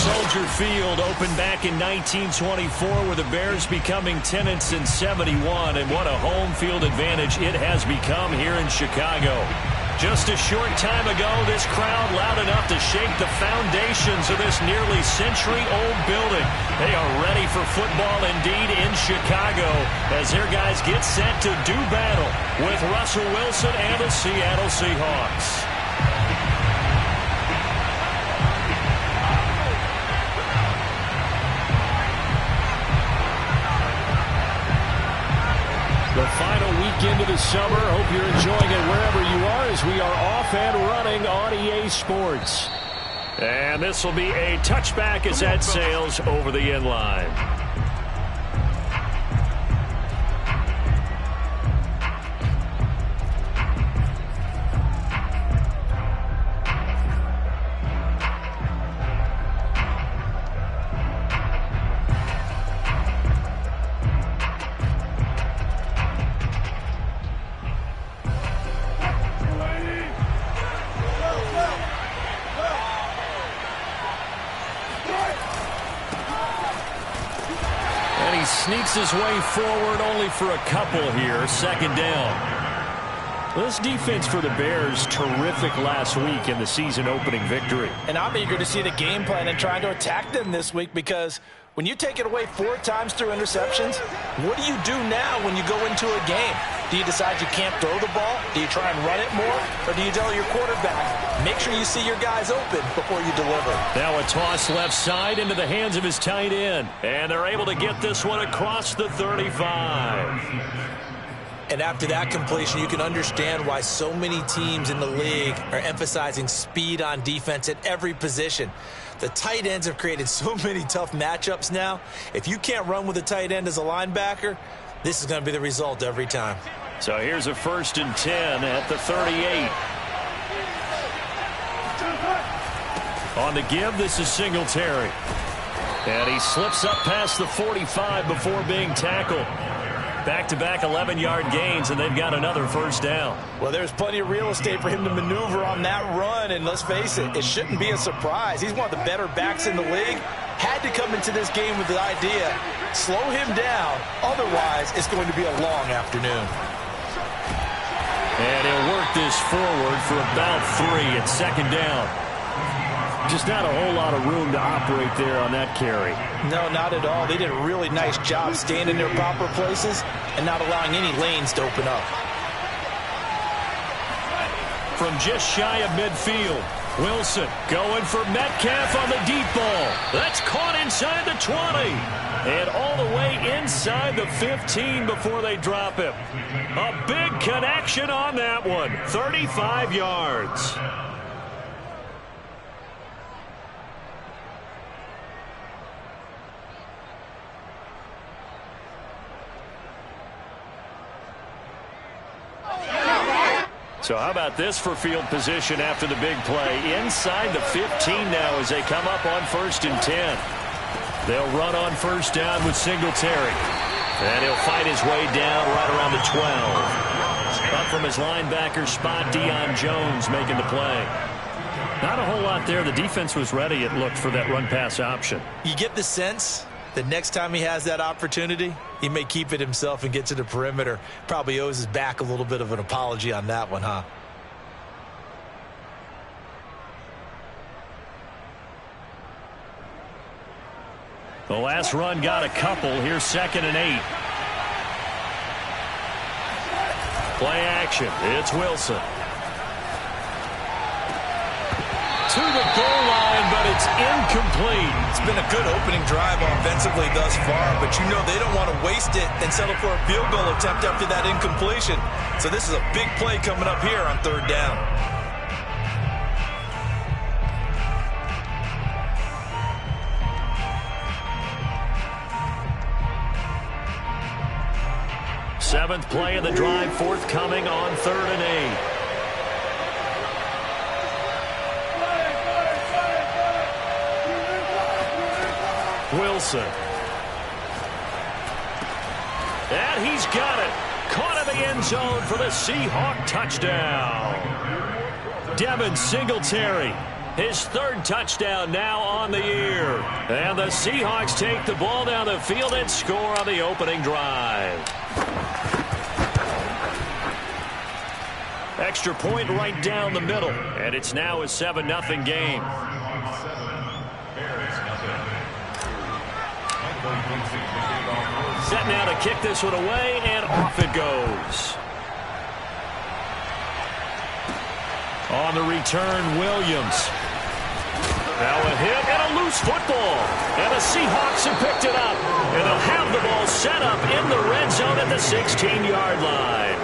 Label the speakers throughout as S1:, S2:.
S1: Soldier Field opened back in 1924 with the Bears becoming 10-71, and what a home field advantage it has become here in Chicago. Just a short time ago, this crowd loud enough to shake the foundations of this nearly century-old building. They are ready for football indeed in Chicago as their guys get set to do battle with Russell Wilson and the Seattle Seahawks. The final weekend of the summer. Hope you're enjoying it wherever you are as we are off and running on EA Sports. And this will be a touchback as that sails over the end line. Sneaks his way forward only for a couple here. Second down. This defense for the Bears, terrific last week in the season-opening victory.
S2: And I'm eager to see the game plan and trying to attack them this week, because when you take it away 4 times through interceptions, what do you do now when you go into a game? Do you decide you can't throw the ball? Do you try and run it more? Or do you tell your quarterback, make sure you see your guys open before you deliver?
S1: Now a toss left side into the hands of his tight end. And they're able to get this one across the 35.
S2: And after that completion, you can understand why so many teams in the league are emphasizing speed on defense at every position. The tight ends have created so many tough matchups now. If you can't run with a tight end as a linebacker, this is going to be the result every time.
S1: So here's a 1st and 10 at the 38. On the give, this is Singletary. And he slips up past the 45 before being tackled. Back-to-back 11-yard gains, and they've got another first down.
S2: Well, there's plenty of real estate for him to maneuver on that run, and let's face it, it shouldn't be a surprise. He's one of the better backs in the league. Had to come into this game with the idea, slow him down, otherwise it's going to be a long afternoon.
S1: And he'll work this forward for about 3 at second down. Just not a whole lot of room to operate there on that carry.
S2: No, not at all. They did a really nice job staying in their proper places and not allowing any lanes to open up.
S1: From just shy of midfield, Wilson going for Metcalf on the deep ball. That's caught inside the 20. And all the way inside the 15 before they drop him. A big connection on that one. 35 yards. So how about this for field position after the big play? Inside the 15 now as they come up on 1st and 10. They'll run on first down with Singletary. And he'll fight his way down right around the 12. Up from his linebacker spot, Deion Jones making the play. Not a whole lot there. The defense was ready, it looked, for that run-pass option.
S2: You get the sense that next time he has that opportunity, he may keep it himself and get to the perimeter. Probably owes his back a little bit of an apology on that one, huh?
S1: The last run got a couple. Here's 2nd and 8. Play action. It's Wilson. To the goal line, but it's incomplete.
S2: It's been a good opening drive offensively thus far, but you know they don't want to waste it and settle for a field goal attempt after that incompletion. So this is a big play coming up here on 3rd down.
S1: Seventh play of the drive forthcoming on 3rd and 8. Wilson. And he's got it. Caught in the end zone for the Seahawk touchdown. Devin Singletary His third touchdown now on the year. And the Seahawks take the ball down the field and score on the opening drive. Extra point right down the middle. And it's now a 7-0 game. Set now to kick this one away, and off it goes. On the return, Williams. Now a hit and a loose football. And the Seahawks have picked it up. And they'll have the ball set up in the red zone at the 16-yard line.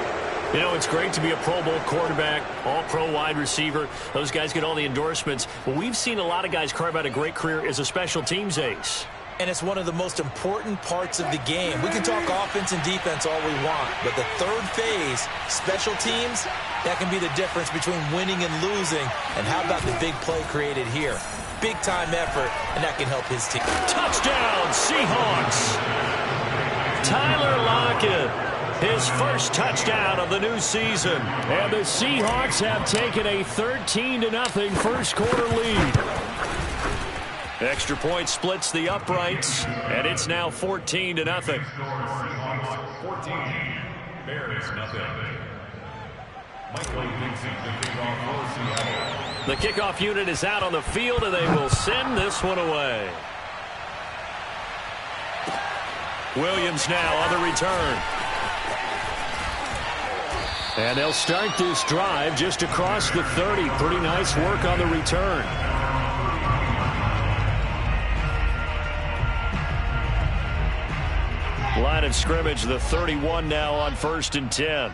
S1: You know, it's great to be a Pro Bowl quarterback, all-pro wide receiver. Those guys get all the endorsements. But we've seen a lot of guys carve out a great career as a special teams ace.
S2: And it's one of the most important parts of the game. We can talk offense and defense all we want, but the third phase, special teams, that can be the difference between winning and losing. And how about the big play created here? Big-time effort, and that can help his team.
S1: Touchdown, Seahawks! Tyler Lockett, his first touchdown of the new season. And the Seahawks have taken a 13-0 first quarter lead. Extra point splits the uprights, and it's now 14-0. 14, Bears nothing. The kickoff unit is out on the field, and they will send this one away. Williams now on the return. And they'll start this drive just across the 30. Pretty nice work on the return. Line of scrimmage, the 31 now on 1st and 10.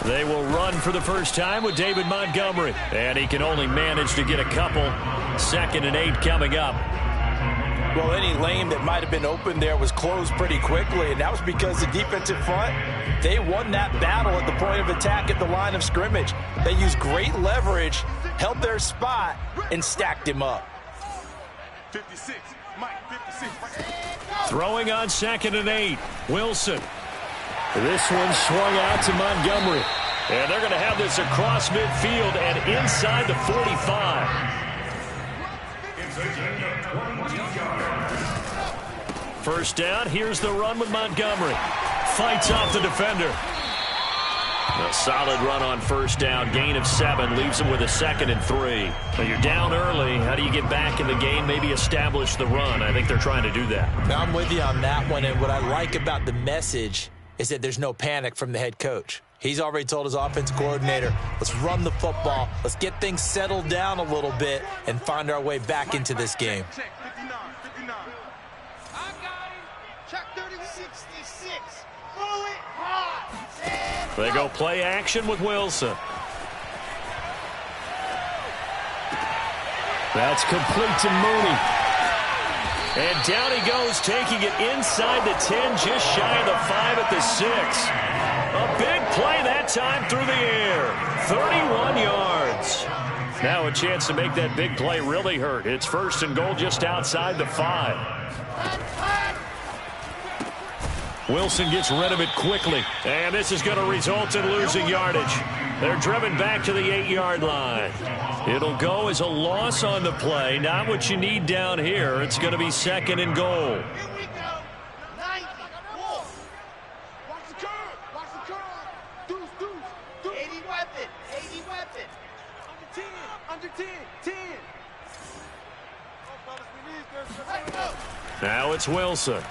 S1: They will run for the first time with David Montgomery. And he can only manage to get a couple. 2nd and 8 coming up.
S2: Well, any lane that might have been open there was closed pretty quickly, and that was because the defensive front, they won that battle at the point of attack at the line of scrimmage. They used great leverage, held their spot, and stacked him up.
S3: 56, Mike, 56.
S1: Throwing on 2nd and 8. Wilson. This one swung out to Montgomery. And they're going to have this across midfield and inside the 45. First down, here's the run with Montgomery. Fights off the defender. A solid run on first down. Gain of 7 leaves him with a 2nd and 3. Now you're down early. How do you get back in the game? Maybe establish the run. I think they're trying to do that.
S2: Now I'm with you on that one, and what I like about the message is that there's no panic from the head coach. He's already told his offensive coordinator, let's run the football, let's get things settled down a little bit and find our way back into this game.
S3: Check 59, 59. I got him. Check 30, 66. Pull it hard.
S1: They go play action with Wilson. That's complete to Mooney. And down he goes, taking it inside the 10, just shy of the 5 at the 6. A big play that time through the air. 31 yards. Now a chance to make that big play really hurt. It's 1st and goal just outside the 5. Wilson gets rid of it quickly. And this is going to result in losing yardage. They're driven back to the 8-yard line. It'll go as a loss on the play. Not what you need down here. It's going to be 2nd and goal.
S3: Here we go. 90. Wolf. Watch the curve. Watch the curve. Deuce, deuce, deuce. 80 weapon. 80 weapon. Under 10. Under 10. 10. Oh, fellas, we need this. Let's go.
S1: Now it's Wilson.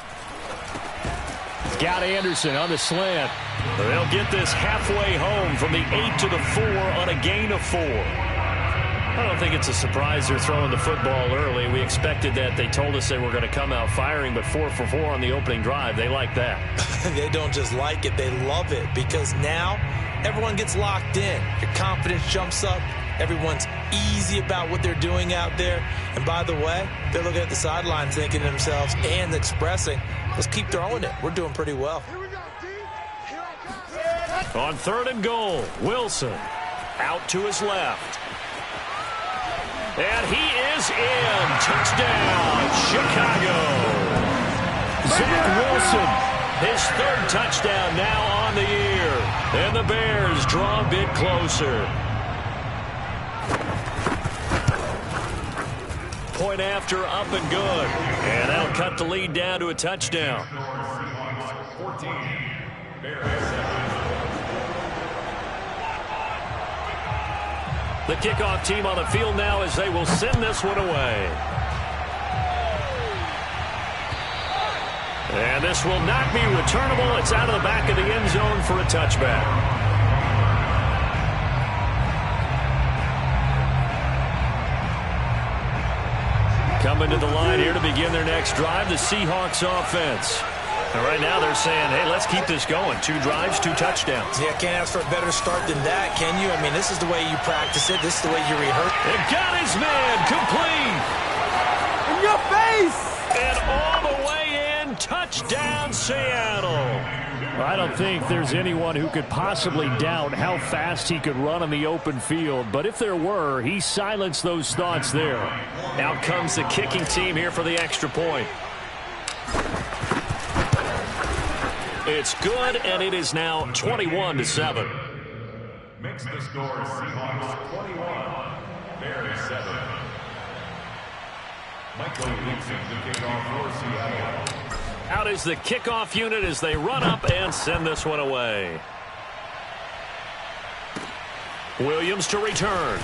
S1: Got Anderson on the slant. They'll get this halfway home from the 8 to the 4 on a gain of 4. I don't think it's a surprise they're throwing the football early. We expected that. They told us they were going to come out firing, but 4 for 4 on the opening drive. They like that.
S2: They don't just like it, they love it, because now everyone gets locked in. Your confidence jumps up. Everyone's easy about what they're doing out there. And by the way, they're looking at the sidelines thinking to themselves and expressing, let's keep throwing it. We're doing pretty well.
S3: Here we go, D. Here I come.
S1: On 3rd and goal, Wilson out to his left. And he is in. Touchdown, Chicago. Zach Wilson His third touchdown now on the year. And the Bears draw a bit closer. Point after, up and good. And that'll cut the lead down to a touchdown. The kickoff team on the field now as they will send this one away. And this will not be returnable. It's out of the back of the end zone for a touchback. Coming to the line here to begin their next drive, the Seahawks offense. And right now they're saying, hey, let's keep this going. 2 drives, 2 touchdowns.
S2: Yeah, can't ask for a better start than that, can you? I mean, this is the way you practice it. This is the way you rehearse.
S1: It got his man complete.
S3: In your face!
S1: And all the way in, touchdown Seattle.
S4: I don't think there's anyone who could possibly doubt how fast he could run on the open field. But if there were, he silenced those thoughts there.
S1: Out comes the kicking team here for the extra point. It's good, and it is now 21-7.
S5: Makes the score Seahawks 21, Bears 7. Michael Nixon, the kickoff for Seattle.
S1: Out is the kickoff unit as they run up and send this one away. Williams to return.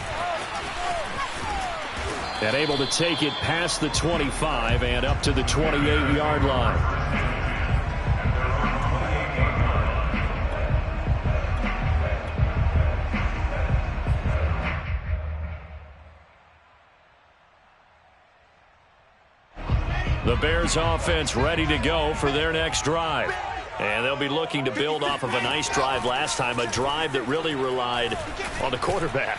S4: And able to take it past the 25 and up to the 28-yard line.
S1: The Bears offense ready to go for their next drive. And they'll be looking to build off of a nice drive last time, a drive that really relied on the quarterback.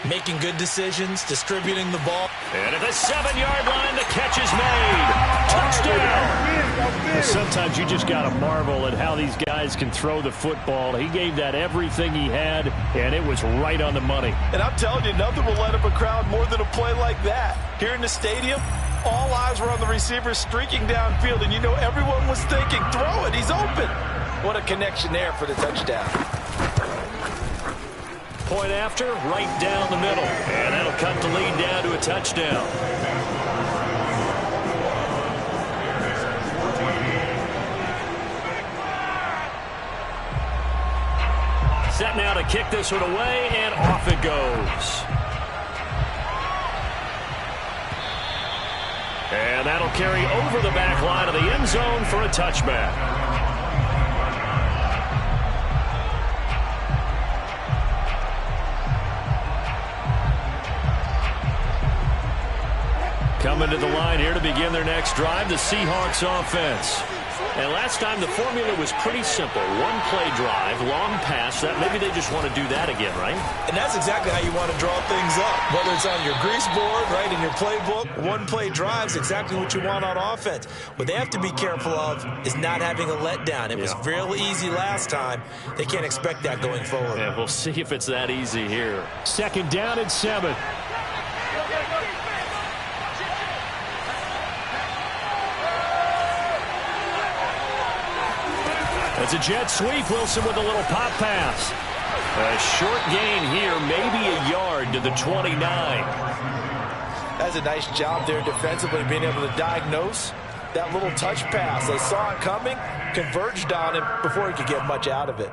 S2: Making good decisions, distributing the ball.
S1: And at the 7-yard line, the catch is made. Touchdown!
S4: Sometimes you just got to marvel at how these guys can throw the football. He gave that everything he had, and it was right on the money.
S6: And I'm telling you, nothing will light up a crowd more than a play like that. Here in the stadium, all eyes were on the receiver streaking downfield, and you know everyone was thinking, throw it, he's open. What a connection there for the touchdown.
S1: Point after, right down the middle. And that'll cut the lead down to a touchdown. Set now to kick this one away, and off it goes. And that'll carry over the back line of the end zone for a touchback. Coming to the line here to begin their next drive, the Seahawks offense. And last time the formula was pretty simple. One-play drive, long pass. That maybe they just want to do that again, right?
S2: And that's exactly how you want to draw things up. Whether it's on your grease board, right, in your playbook, one-play drives exactly what you want on offense. What they have to be careful of is not having a letdown. It was real easy last time. They can't expect that going forward.
S1: Yeah, we'll see if it's that easy here.
S4: 2nd down and 7.
S1: It's a jet sweep. Wilson with a little pop pass. A short gain here, maybe a yard to the 29.
S6: That's a nice job there defensively, being able to diagnose that little touch pass. They saw it coming, converged on him before he could get much out of it.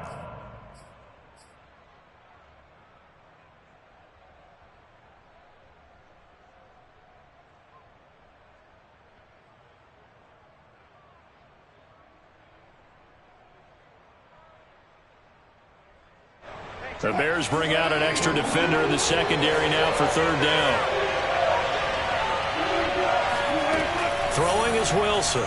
S1: The Bears bring out an extra defender in the secondary now for 3rd down. Throwing is Wilson.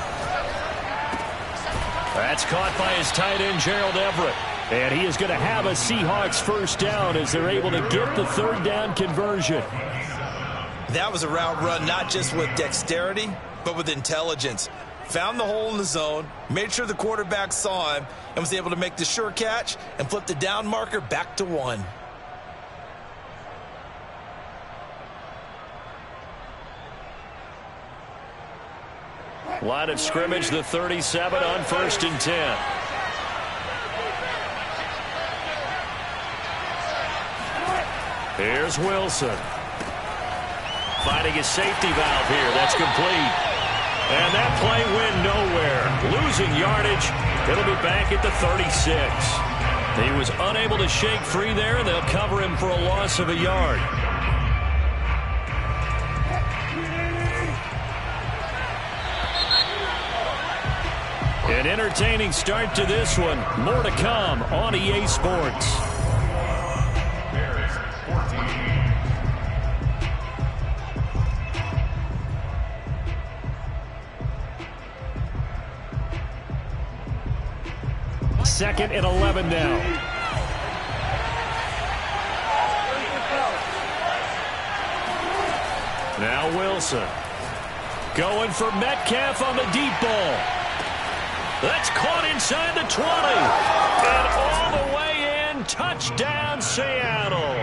S1: That's caught by his tight end, Gerald Everett.
S4: And he is going to have a Seahawks 1st down as they're able to get the 3rd down conversion.
S2: That was a route run not just with dexterity, but with intelligence. Found the hole in the zone, made sure the quarterback saw him, and was able to make the sure catch and flip the down marker back to 1.
S1: Line of scrimmage, the 37 on 1st and 10. Here's Wilson. Finding his safety valve here. That's complete. And that play went nowhere. Losing yardage. It'll be back at the 36. He was unable to shake free there, and they'll cover him for a loss of a yard. An entertaining start to this one. More to come on EA Sports.
S5: Bears 14.
S4: Second and 11 now.
S1: Now Wilson. Going for Metcalf on the deep ball. That's caught inside the 20. And all the way in. Touchdown, Seattle.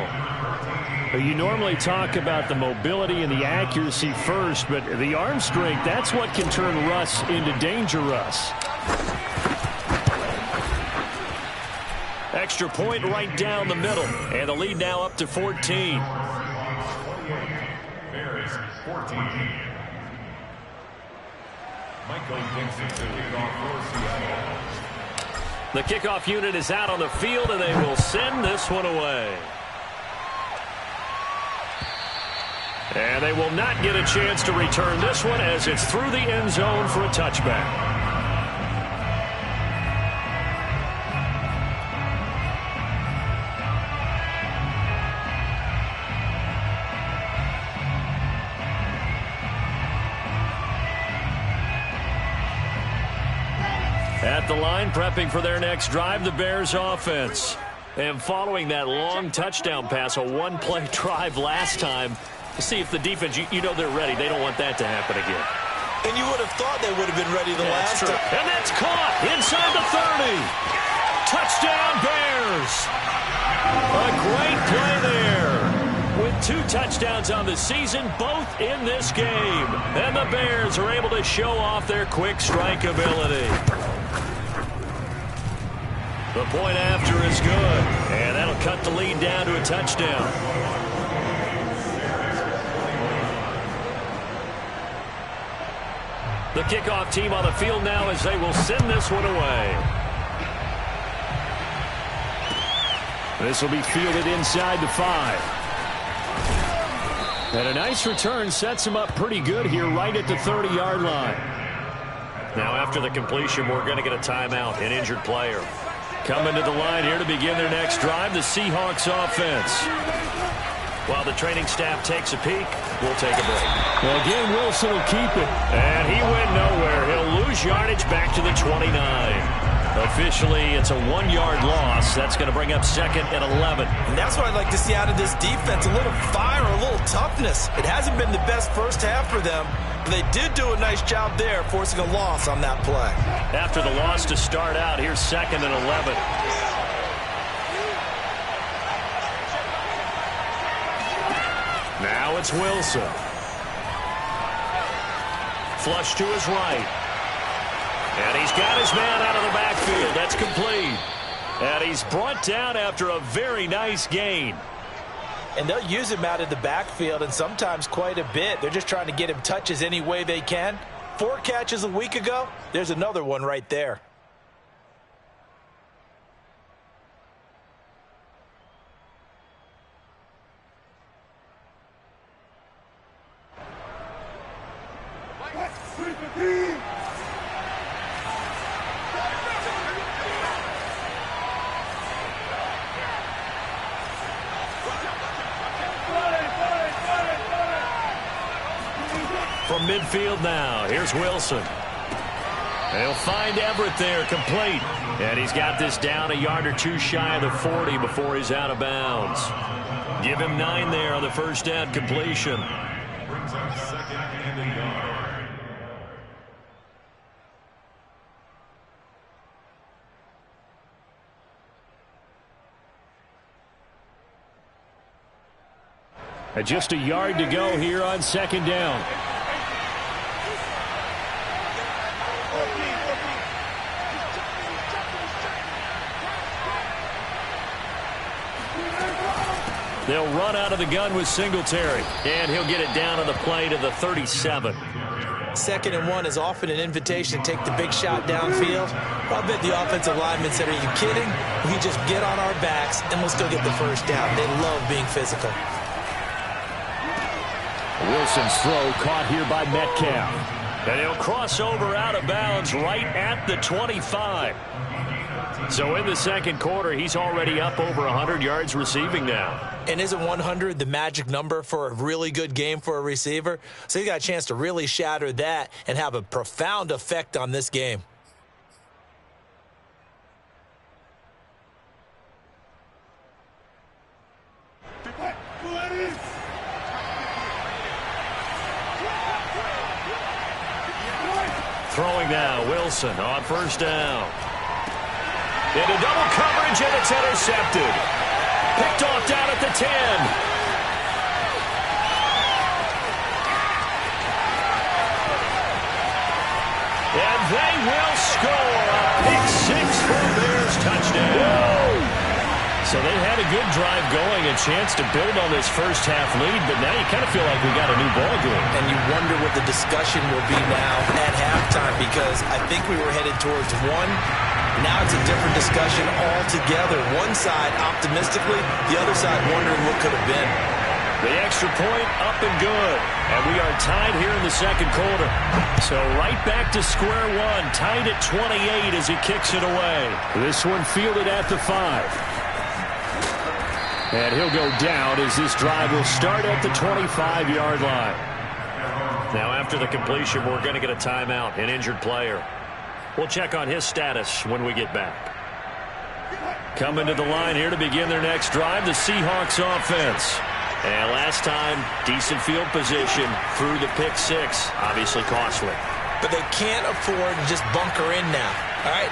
S4: You normally talk about the mobility and the accuracy first, but the arm strength, that's what can turn Russ into danger Russ.
S1: Extra point right down the middle. And the lead now up to 14.
S5: 28. Bears 14. Michael Dixon to kick off for Seattle.
S1: The kickoff unit is out on the field, and they will send this one away. And they will not get a chance to return this one as it's through the end zone for a touchback. At the line, prepping for their next drive, the Bears offense. And following that long touchdown pass, a one-play drive last time, to see if the defense, you know they're ready. They don't want that to happen again.
S2: And you would have thought they would have been ready the last time.
S1: And that's caught inside the 30. Touchdown, Bears. A great play there. With 2 touchdowns on the season, both in this game. And the Bears are able to show off their quick strike ability. The point after is good. And that'll cut the lead down to a touchdown. The kickoff team on the field now as they will send this one away.
S4: This will be fielded inside the 5. And a nice return sets him up pretty good here right at the 30-yard line.
S1: Now after the completion, we're going to get a timeout, an injured player. Coming to the line here to begin their next drive, the Seahawks offense. While the training staff takes a peek, we'll take a break.
S4: Well, again, Wilson will keep it.
S1: And he went nowhere. He'll lose yardage back to the 29. Officially, it's a 1-yard loss. That's going to bring up 2nd and 11.
S2: And that's what I'd like to see out of this defense, a little fire, a little toughness. It hasn't been the best first half for them, but they did do a nice job there, forcing a loss on that play.
S1: After the loss to start out, here's 2nd and 11. Now it's Wilson. Flush to his right. And he's got his man out of the backfield. That's complete. And he's brought down after a very nice gain.
S2: And they'll use him out of the backfield, and sometimes quite a bit. They're just trying to get him touches any way they can. 4 catches a week ago. There's another one right there.
S1: From midfield now, here's Wilson. They'll find Everett there, complete. And he's got this down a yard or 2 shy of the 40 before he's out of bounds. Give him 9 there on the first down completion.
S5: Brings up 2nd and a yard.
S4: Just a yard to go here on 2nd down.
S1: They'll run out of the gun with Singletary. And he'll get it down on the play to the 37.
S2: 2nd and 1 is often an invitation to take the big shot downfield. Well, I bet the offensive lineman said, are you kidding? We just get on our backs and we'll still get the first down. They love being physical.
S4: Wilson's throw caught here by Metcalf.
S1: And he'll cross over out of bounds right at the 25. So in the second quarter, he's already up over 100 yards receiving now.
S2: And isn't 100 the magic number for a really good game for a receiver? So he got a chance to really shatter that and have a profound effect on this game.
S1: Throwing now, Wilson on first down. Into double coverage, and it's intercepted. Picked off down at the 10. And they will score a pick 6 for a Bears touchdown. So they had a good drive going, a chance to build on this first half lead, but now you kind of feel like we got a new ball game.
S2: And you wonder what the discussion will be now at halftime, because I think we were headed towards one. Now it's a different discussion altogether. One side optimistically, the other side wondering what could have been.
S1: The extra point up and good. And we are tied here in the second quarter. So right back to square one, tied at 28 as he kicks it away.
S4: This one fielded at the 5. And he'll go down as this drive will start at the 25-yard line.
S1: Now after the completion, we're going to get a timeout, an injured player. We'll check on his status when we get back. Coming to the line here to begin their next drive, the Seahawks offense. And last time, decent field position through the pick 6, obviously costly.
S2: But they can't afford to just bunker in now. All right,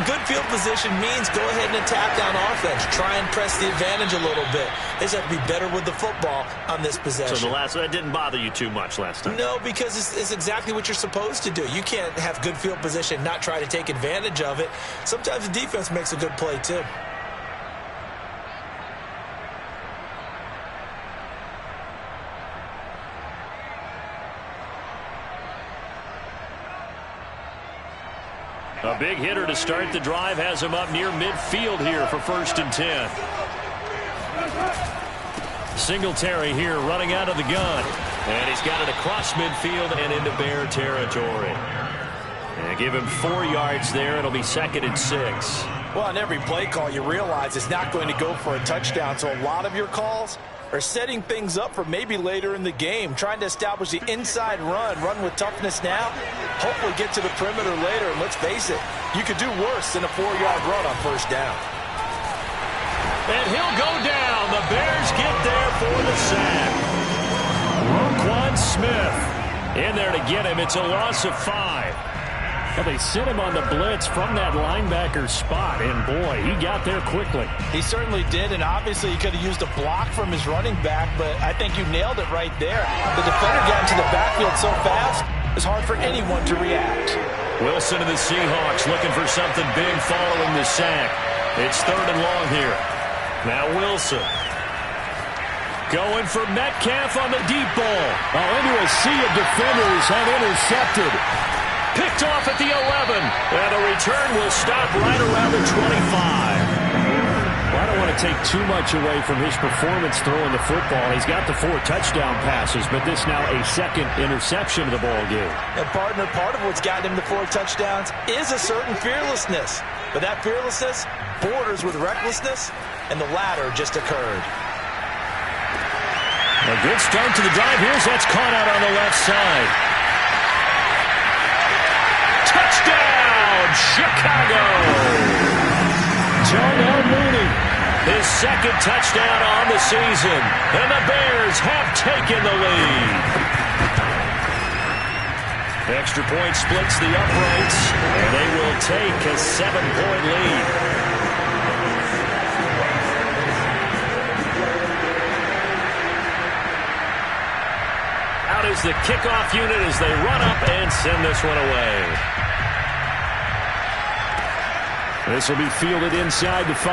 S2: good field position means go ahead and attack down offense. Try and press the advantage a little bit. They just have to be better with the football on this possession.
S1: So that didn't bother you too much last time?
S2: No, because it's exactly what you're supposed to do. You can't have good field position and not try to take advantage of it. Sometimes the defense makes a good play too.
S1: A big hitter to start the drive has him up near midfield here for 1st and 10. Singletary here running out of the gun. And he's got it across midfield and into Bear territory. And give him 4 yards there. It'll be 2nd and 6.
S6: Well, on every play call, you realize it's not going to go for a touchdown. So a lot of your calls are setting things up for maybe later in the game, trying to establish the inside run with toughness now, hopefully get to the perimeter later. And let's face it, you could do worse than a 4-yard run on first down.
S1: And he'll go down. The Bears get there for the sack. Roquan Smith in there to get him. It's a loss of 5.
S4: Well, they sent him on the blitz from that linebacker spot, and boy, he got there quickly.
S6: He certainly did, and obviously he could have used a block from his running back, but I think you nailed it right there. The defender got into the backfield so fast, it's hard for anyone to react.
S1: Wilson and the Seahawks looking for something big following the sack. It's 3rd and long here. Now Wilson. Going for Metcalf on the deep ball.
S4: Into a sea of defenders have intercepted.
S1: Picked off at the 11. And the return will stop right around the 25.
S4: Well, I don't want to take too much away from his performance throwing the football. He's got the 4 touchdown passes, but this now a 2nd interception of the ball game.
S6: And partner, part of what's gotten him the 4 touchdowns is a certain fearlessness. But that fearlessness borders with recklessness, and the latter just occurred.
S1: A good start to the drive. That's caught out on the left side. Touchdown, Chicago!
S4: Darnell Mooney.
S1: His 2nd touchdown on the season. And the Bears have taken the lead. Extra point splits the uprights. And they will take a 7-point lead. Out is the kickoff unit as they run up and send this one away. This will be fielded inside the 5.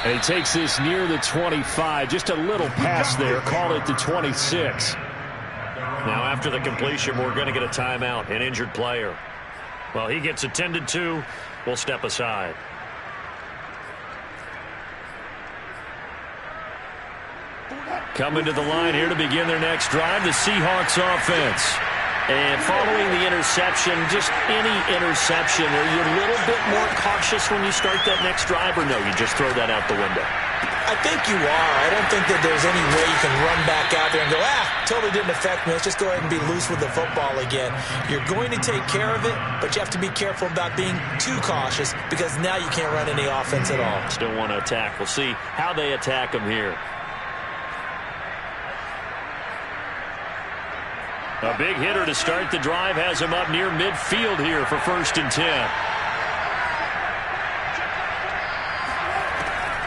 S4: And he takes this near the 25. Just a little pass there. Call it the 26.
S1: Now after the completion, we're going to get a timeout, an injured player. Well, he gets attended to. We'll step aside. Coming to the line here to begin their next drive, the Seahawks offense. And following the interception, just any interception, are you a little bit more cautious when you start that next drive, or no, you just throw that out the window?
S2: I think you are. I don't think that there's any way you can run back out there and go, totally didn't affect me. Let's just go ahead and be loose with the football again. You're going to take care of it, but you have to be careful about being too cautious because now you can't run any offense at all.
S1: Still want to attack. We'll see how they attack them here. A big hitter to start the drive has him up near midfield here for 1st and 10.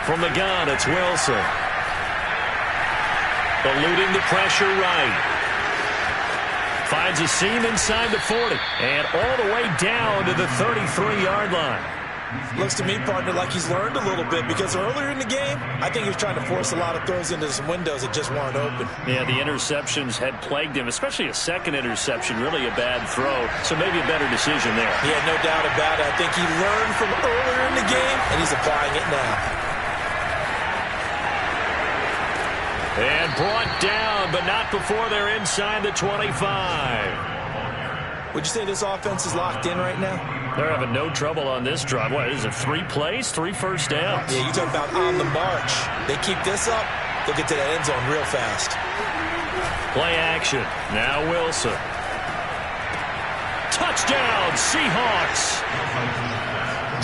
S1: From the gun, it's Wilson. Eluding the pressure right. Finds a seam inside the 40. And all the way down to the 33-yard line.
S2: Looks to me, partner, like he's learned a little bit because earlier in the game, I think he was trying to force a lot of throws into some windows that just weren't open.
S1: Yeah, the interceptions had plagued him, especially a second interception, really a bad throw. So maybe a better decision there.
S2: Yeah, no doubt about it. I think he learned from earlier in the game, and he's applying it now.
S1: And brought down, but not before they're inside the 25.
S2: Would you say this offense is locked in right now?
S1: They're having no trouble on this drive. What is it, 3 plays, 3 first downs?
S2: Yeah, you talk about on the march. They keep this up, they'll get to that end zone real fast.
S1: Play action. Now Wilson. Touchdown, Seahawks.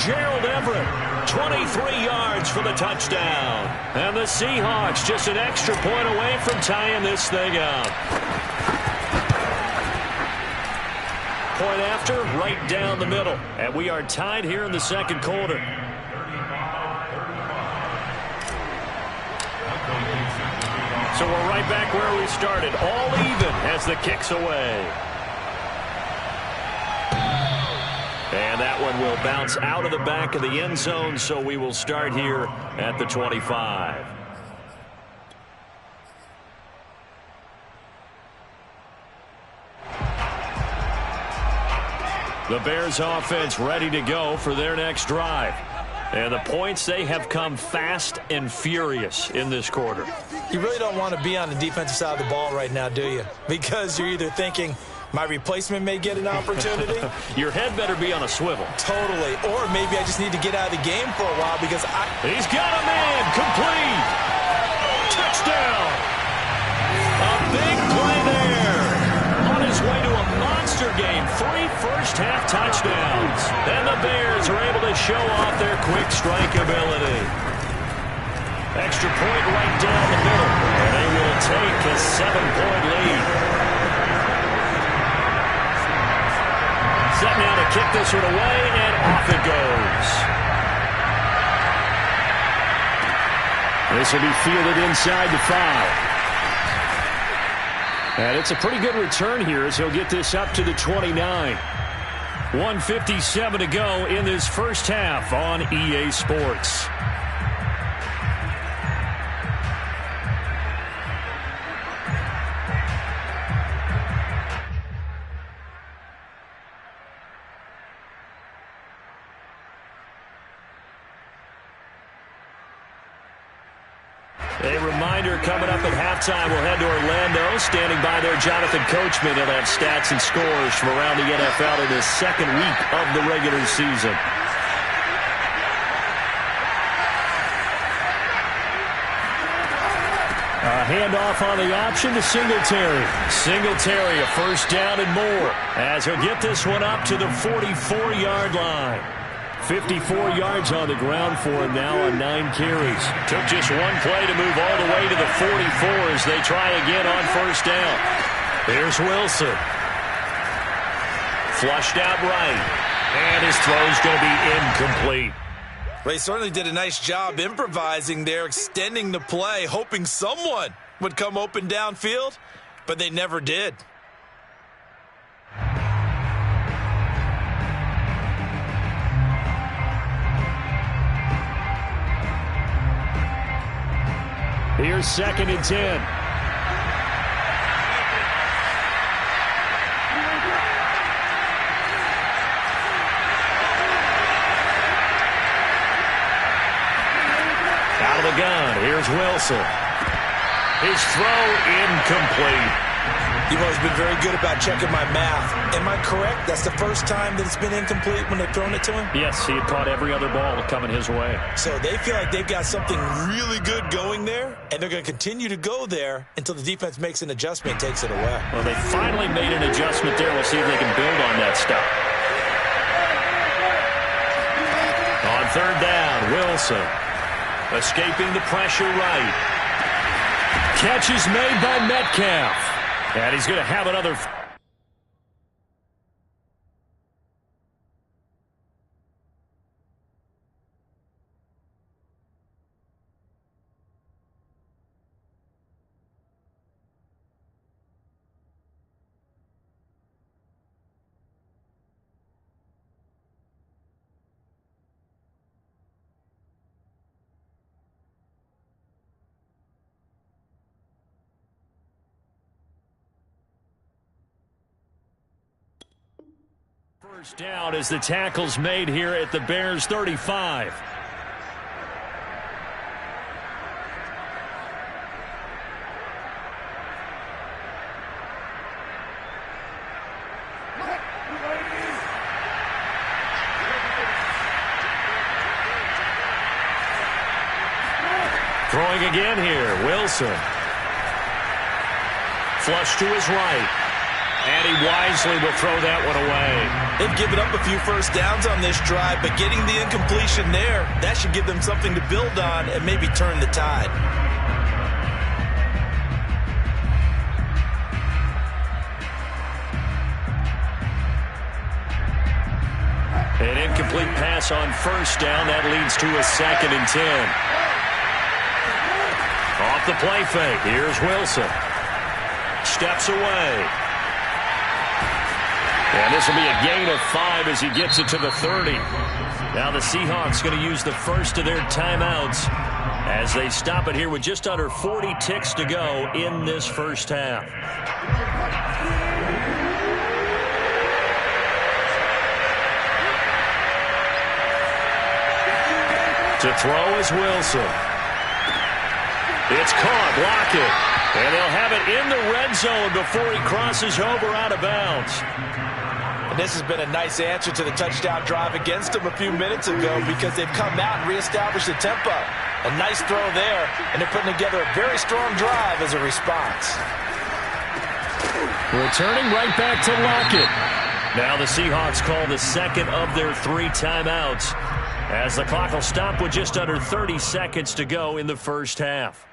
S1: Gerald Everett, 23 yards for the touchdown. And the Seahawks just an extra point away from tying this thing up. Point after, right down the middle. And we are tied here in the second quarter. So we're right back where we started. All even as the kick's away. And that one will bounce out of the back of the end zone, so we will start here at the 25. The Bears offense ready to go for their next drive. And the points, they have come fast and furious in this quarter.
S2: You really don't want to be on the defensive side of the ball right now, do you? Because you're either thinking, my replacement may get an opportunity.
S1: Your head better be on a swivel.
S2: Totally. Or maybe I just need to get out of the game for a while because
S1: He's got a man. Complete. Touchdown. A big play there. On his way to a monster game. 3 first-half touchdowns. And the Bears are able to show off their quick strike ability. Extra point right down the middle. And they will take a 7-point lead. Set now to kick this one away, and off it goes. This will be fielded inside the 5. And it's a pretty good return here as he'll get this up to the 29. 1:57 to go in this first half on EA Sports. A reminder coming up at halftime, we'll head to Orlando. Standing by there, Jonathan Coachman. He'll have stats and scores from around the NFL in the second week of the regular season. A handoff on the option to Singletary. Singletary, a first down and more, as he'll get this one up to the 44-yard line. 54 yards on the ground for him now on 9 carries. Took just one play to move all the way to the 44 as they try again on first down. Here's Wilson. Flushed out right. And his throw's going to be incomplete.
S2: Well, he certainly did a nice job improvising there, extending the play, hoping someone would come open downfield, but they never did.
S4: Here's 2nd and 10. Out of the gun, here's Wilson. His throw incomplete.
S2: You've always been very good about checking my math. Am I correct? That's the first time that it's been incomplete when they've thrown it to him?
S4: Yes, he had caught every other ball coming his way.
S2: So they feel like they've got something really good going there, and they're going to continue to go there until the defense makes an adjustment and takes it away.
S4: Well, they finally made an adjustment there. We'll see if they can build on that stuff. On 3rd down, Wilson. Escaping the pressure right. Catch is made by Metcalf. And he's going to have another. First down as the tackle's made here at the Bears 35. Throwing again here, Wilson. Flush to his right. And he wisely will throw that one away.
S2: They've given up a few first downs on this drive, but getting the incompletion there, that should give them something to build on and maybe turn the tide.
S4: An incomplete pass on first down. That leads to a 2nd and 10. Off the play fake. Here's Wilson. Steps away. And this will be a gain of 5 as he gets it to the 30. Now the Seahawks going to use the first of their timeouts as they stop it here with just under 40 ticks to go in this first half. To throw is Wilson. It's caught. Lockett. And they'll have it in the red zone before he crosses over out of bounds.
S2: And this has been a nice answer to the touchdown drive against them a few minutes ago because they've come out and reestablished the tempo. A nice throw there, and they're putting together a very strong drive as a response.
S4: Returning right back to Lockett. Now the Seahawks call the second of their 3 timeouts as the clock will stop with just under 30 seconds to go in the first half.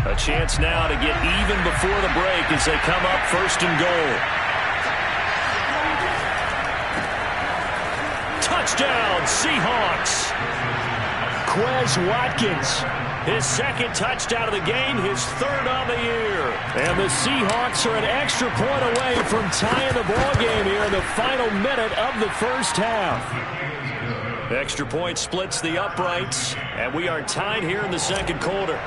S4: A chance now to get even before the break as they come up 1st and goal. Touchdown, Seahawks. Quez Watkins, his 2nd touchdown of the game, his 3rd on the year. And the Seahawks are an extra point away from tying the ball game here in the final minute of the first half. Extra point splits the uprights, and we are tied here in the 2nd quarter.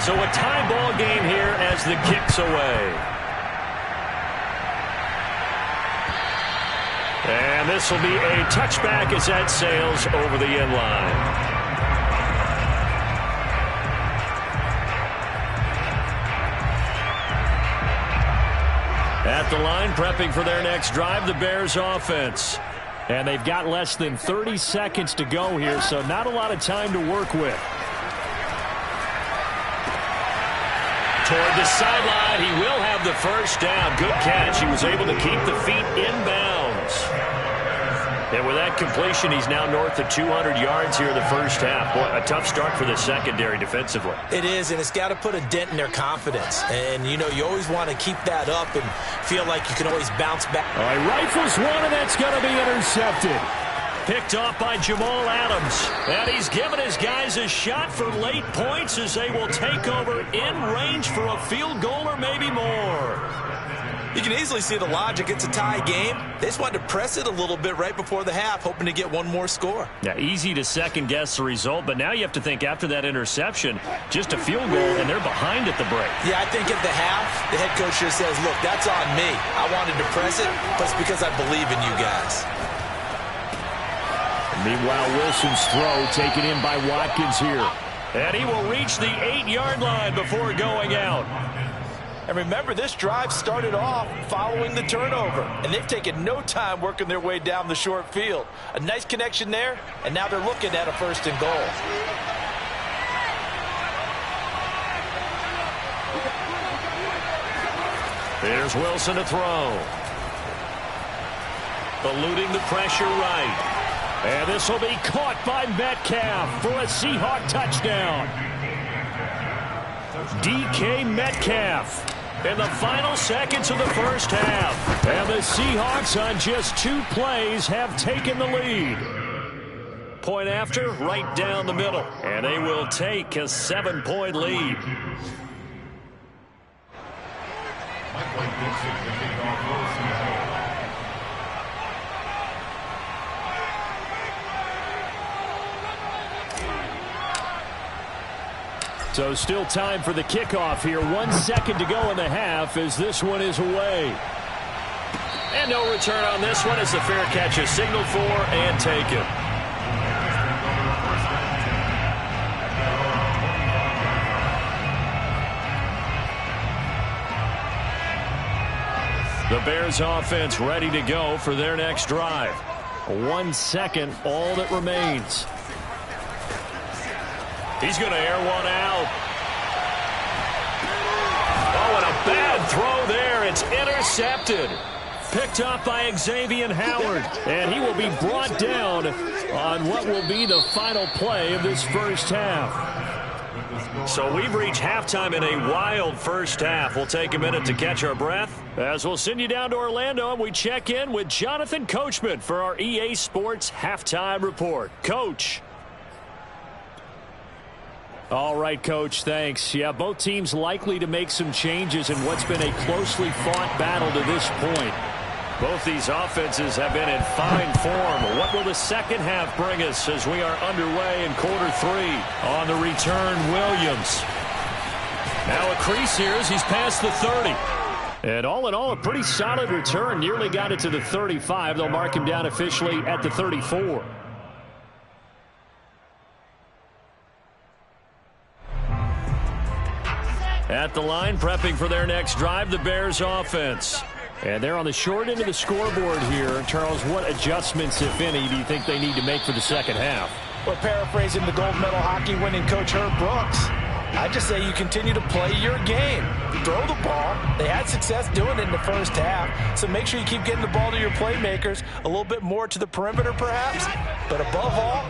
S4: So a tie ball game here as the kick's away. And this will be a touchback as that sails over the end line. At the line, prepping for their next drive, the Bears offense. And they've got less than 30 seconds to go here, so not a lot of time to work with. Toward the sideline, he will have the first down. Good catch. He was able to keep the feet inbounds. And with that completion, he's now north of 200 yards here in the first half. Boy, a tough start for the secondary defensively.
S2: It is, and it's got to put a dent in their confidence. And, you know, you always want to keep that up and feel like you can always bounce back.
S4: All right, rifles one, and that's going to be intercepted. Picked off by Jamal Adams. And he's given his guys a shot for late points as they will take over in range for a field goal or maybe more.
S2: You can easily see the logic. It's a tie game. They just wanted to press it a little bit right before the half, hoping to get one more score.
S1: Yeah, easy to second-guess the result, but now you have to think after that interception, just a field goal, and they're behind at the break.
S2: Yeah, I think at the half, the head coach just says, look, that's on me. I wanted to press it, but it's because I believe in you guys.
S4: Meanwhile, Wilson's throw taken in by Watkins here.
S1: And he will reach the 8-yard line before going out.
S6: And remember, this drive started off following the turnover, and they've taken no time working their way down the short field. A nice connection there, and now they're looking at a 1st and goal.
S1: Here's Wilson to throw. Eluding the pressure right.
S4: And this will be caught by Metcalf for a Seahawk touchdown. DK Metcalf in the final seconds of the first half. And the Seahawks on just 2 plays have taken the lead.
S1: Point after, right down the middle. And they will take a 7-point lead.
S4: So still time for the kickoff here. 1 second to go in the half as this one is away.
S1: And no return on this one as the fair catch is signaled for and taken. The Bears offense ready to go for their next drive.
S4: 1 second, all that remains.
S1: He's going to air one out. Oh, and a bad throw there. It's intercepted.
S4: Picked up by Xavier Howard. And he will be brought down on what will be the final play of this first half.
S1: So we've reached halftime in a wild first half. We'll take a minute to catch our breath
S4: as we'll send you down to Orlando and we check in with Jonathan Coachman for our EA Sports Halftime Report. Coach. All right, Coach, thanks. Yeah, both teams likely to make some changes in what's been a closely fought battle to this point.
S1: Both these offenses have been in fine form. What will the second half bring us as we are underway in quarter 3? On the return, Williams. Now a crease here as he's past the 30.
S4: And all in all, a pretty solid return. Nearly got it to the 35. They'll mark him down officially at the 34.
S1: At the line, prepping for their next drive, the Bears offense.
S4: And they're on the short end of the scoreboard here. Charles, what adjustments, if any, do you think they need to make for the second half?
S6: Well, paraphrasing the gold medal hockey winning coach Herb Brooks, I just say you continue to play your game. Throw the ball. They had success doing it in the first half, so make sure you keep getting the ball to your playmakers, a little bit more to the perimeter perhaps, but above all,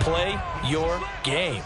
S6: play your game.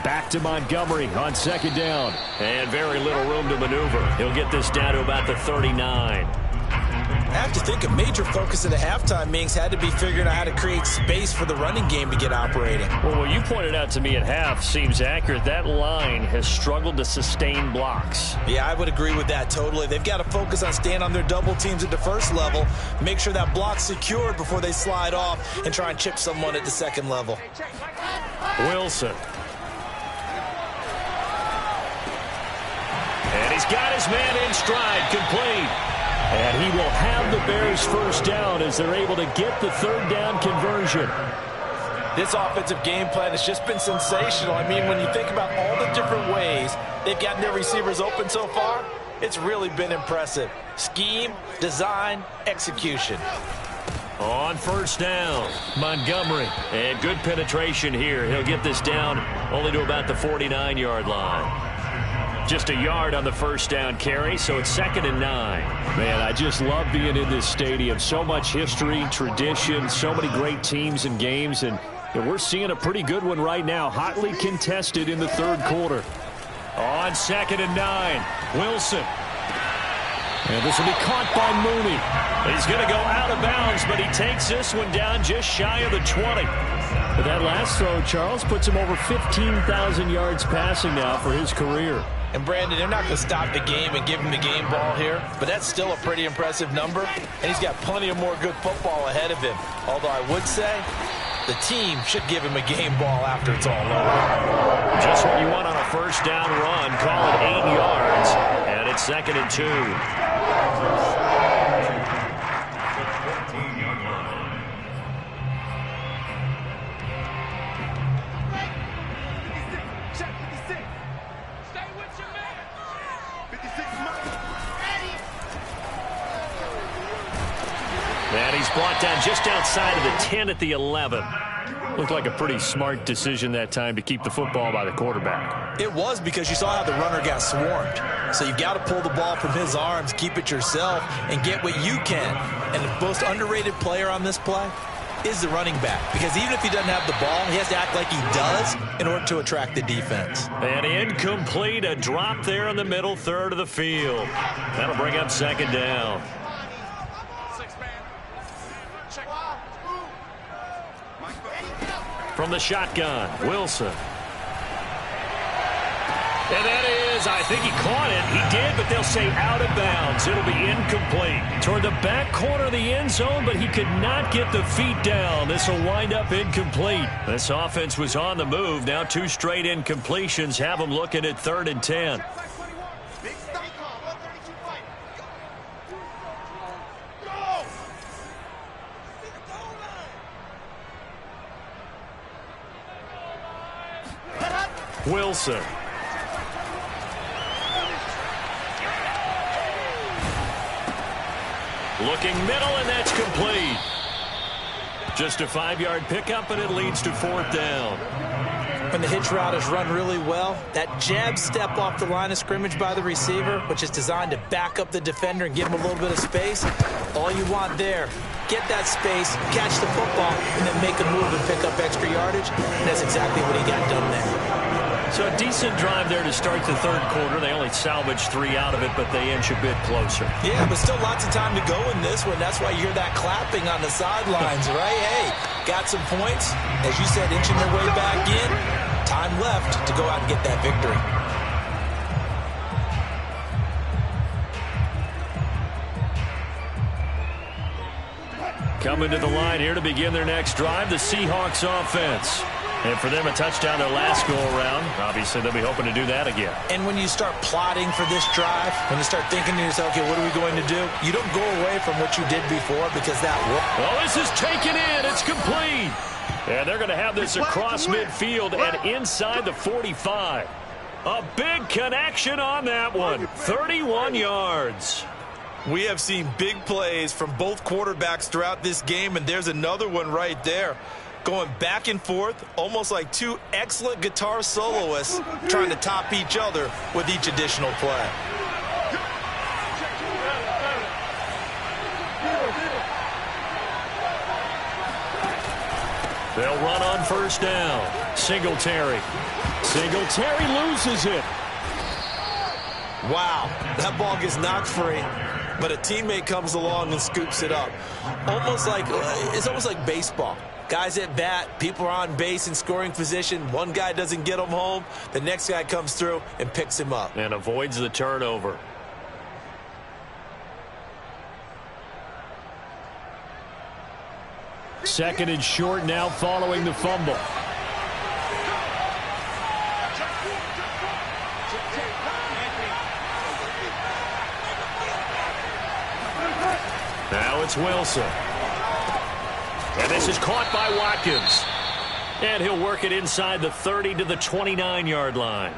S4: Back to Montgomery on second down.
S1: And very little room to maneuver. He'll get this down to about the 39.
S2: I have to think a major focus of the halftime meetings had to be figuring out how to create space for the running game to get operating.
S1: Well, what you pointed out to me at half seems accurate. That line has struggled to sustain blocks.
S2: Yeah, I would agree with that totally. They've got to focus on staying on their double teams at the first level, make sure that block's secured before they slide off and try and chip someone at the second level.
S1: Wilson. And he's got his man in stride, complete.
S4: And he will have the Bears first down as they're able to get the third down conversion.
S6: This offensive game plan has just been sensational. I mean, when you think about all the different ways they've gotten their receivers open so far, it's really been impressive. Scheme, design, execution.
S1: On first down, Montgomery. And good penetration here. He'll get this down only to about the 49-yard line. Just a yard on the first down carry, so it's 2nd and 9.
S4: Man, I just love being in this stadium. So much history, tradition, so many great teams and games, and we're seeing a pretty good one right now, hotly contested in the third quarter.
S1: On 2nd and 9, Wilson.
S4: And this will be caught by Mooney.
S1: He's going to go out of bounds, but he takes this one down just shy of the 20.
S4: But that last throw, Charles, puts him over 15,000 yards passing now for his career.
S2: And Brandon, they're not going to stop the game and give him the game ball here, but that's still a pretty impressive number, and he's got plenty of more good football ahead of him. Although I would say the team should give him a game ball after it's all over.
S1: Just what you want on a first down run. Call it 8 yards, and it's 2nd and 2. And he's brought down just outside of the 10 at the 11.
S4: Looked like a pretty smart decision that time to keep the football by the quarterback.
S2: It was, because you saw how the runner got swarmed. So you've got to pull the ball from his arms, keep it yourself, and get what you can. And the most underrated player on this play is the running back, because even if he doesn't have the ball, he has to act like he does in order to attract the defense.
S1: And incomplete, a drop there in the middle third of the field. That'll bring up 2nd down. From the shotgun, Wilson. And that is, I think he caught it. He did, but they'll say out of bounds. It'll be incomplete. Toward the back corner of the end zone, but he could not get the feet down. This will wind up incomplete. This offense was on the move. Now 2 straight incompletions have them looking at 3rd and 10. Wilson. Looking middle, and that's complete. Just a 5-yard pickup, and it leads to 4th down.
S2: When the hitch route is run really well, that jab step off the line of scrimmage by the receiver, which is designed to back up the defender and give him a little bit of space, all you want there, get that space, catch the football, and then make a move and pick up extra yardage, and that's exactly what he got done there.
S1: So a decent drive there to start the 3rd quarter. They only salvaged 3 out of it, but they inch a bit closer.
S2: Yeah, but still lots of time to go in this one. That's why you hear that clapping on the sidelines, right? Hey, got some points. As you said, inching their way back in. Time left to go out and get that victory.
S1: Coming to the line here to begin their next drive, the Seahawks offense. And for them, a touchdown their last go-around. Obviously, they'll be hoping to do that again.
S2: And when you start plotting for this drive, when you start thinking to yourself, okay, what are we going to do? You don't go away from what you did before, because that worked.
S1: Well, this is taken in. It's complete. And they're going to have this across midfield and inside the 45. A big connection on that one. 31 yards.
S6: We have seen big plays from both quarterbacks throughout this game, and there's another one right there. Going back and forth, almost like 2 excellent guitar soloists trying to top each other with each additional play.
S1: They'll run on first down. Singletary. Singletary loses it.
S2: Wow, that ball gets knocked free, but a teammate comes along and scoops it up. It's almost like baseball. Guys at bat, people are on base in scoring position. One guy doesn't get him home. The next guy comes through and picks him up.
S1: And avoids the turnover. Second and short now following the fumble. Now it's Wilson. And this is caught by Watkins. And he'll work it inside the 30 to the 29-yard line.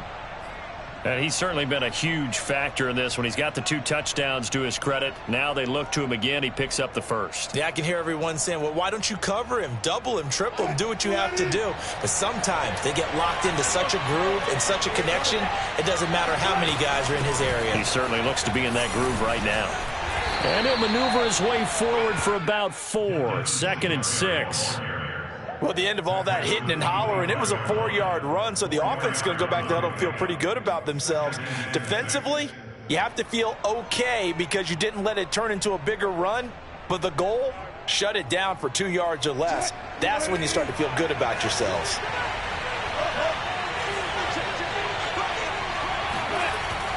S1: And he's certainly been a huge factor in this when he's got the 2 touchdowns to his credit. Now they look to him again. He picks up the first.
S2: Yeah, I can hear everyone saying, well, why don't you cover him, double him, triple him, do what you have to do. But sometimes they get locked into such a groove and such a connection, it doesn't matter how many guys are in his area.
S1: He certainly looks to be in that groove right now. And he'll maneuver his way forward for about 4. 2nd and 6.
S2: Well, at the end of all that hitting and hollering, it was a 4-yard run, so the offense is going to go back there and feel pretty good about themselves. Defensively, you have to feel okay because you didn't let it turn into a bigger run, but the goal Shut it down for 2 yards or less. That's when you start to feel good about yourselves.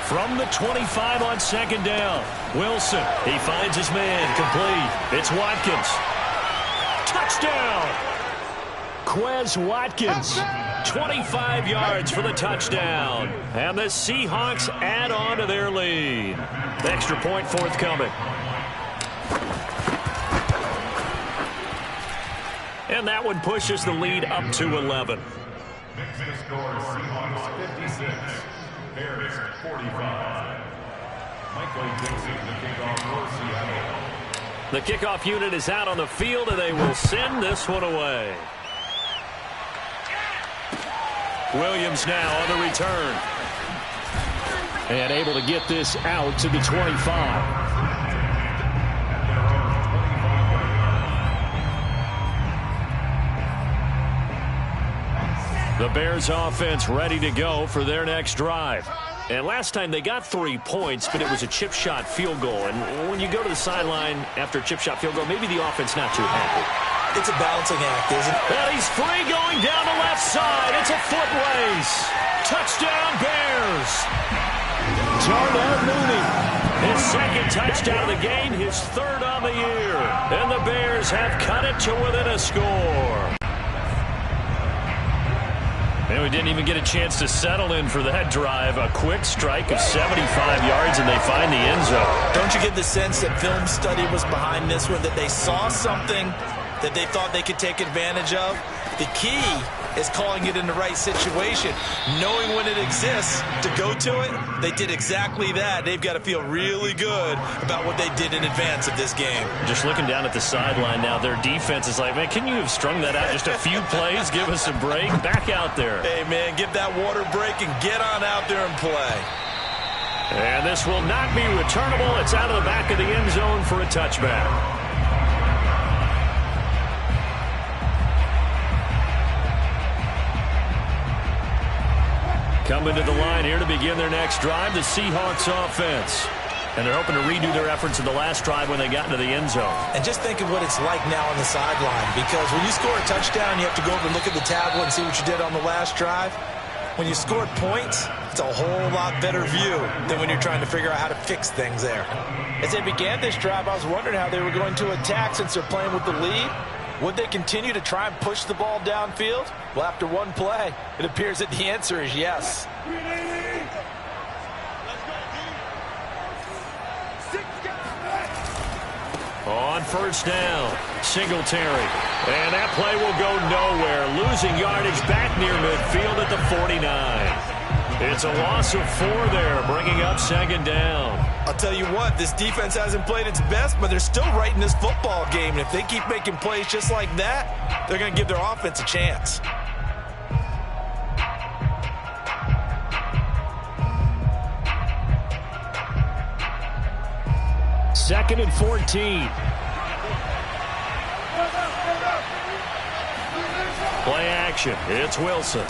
S1: From the 25 on second down, Wilson, he finds his man, complete. It's Watkins. Touchdown! Quez Watkins, 25 yards for the touchdown. And the Seahawks add on to their lead. The extra point forthcoming. And that one pushes the lead up to 11.
S5: Next to score, Seahawks 56, Bears 45. Michael Dixon, the kickoff for Seattle.
S1: The kickoff unit is out on the field, and they will send this one away. Williams now on the return. And able to get this out to the 25. The Bears offense ready to go for their next drive. And last time they got 3 points, but it was a chip shot field goal. And when you go to the sideline after a chip shot field goal, maybe the offense not too happy.
S2: It's a balancing act, isn't it?
S1: And he's free going down the left side. It's a foot race. Touchdown Bears. Darnell Mooney. His second touchdown of the game, his third on the year. And the Bears have cut it to within a score. And we didn't even get a chance to settle in for that drive. A quick strike of 75 yards, and they find the end zone.
S2: Don't you get the sense that film study was behind this one, that they saw something that they thought they could take advantage of? The key is calling it in the right situation, knowing when it exists to go to it. They did exactly that. They've got to feel really good about what they did in advance of this game.
S1: Just looking down at the sideline now, their defense is like, man, can you have strung that out just a few plays? Give us a break. Back out there.
S2: Hey, man, give that water break and get on out there and play.
S1: And this will not be returnable. It's out of the back of the end zone for a touchback. Coming to the line here to begin their next drive, the Seahawks offense. And they're hoping to redo their efforts in the last drive when they got into the end zone.
S2: And just think of what it's like now on the sideline, because when you score a touchdown, you have to go over and look at the tablet and see what you did on the last drive. When you scored points, it's a whole lot better view than when you're trying to figure out how to fix things there. As they began this drive, I was wondering how they were going to attack since they're playing with the lead. Would they continue to try and push the ball downfield? Well, after one play, it appears that the answer is yes.
S1: On first down, Singletary. And that play will go nowhere. Losing yardage back near midfield at the 49. It's a loss of 4 there, bringing up second down.
S2: I'll tell you what, this defense hasn't played its best, but they're still right in this football game. And if they keep making plays just like that, they're going to give their offense a chance.
S1: Second and 14. Play action. It's Wilson.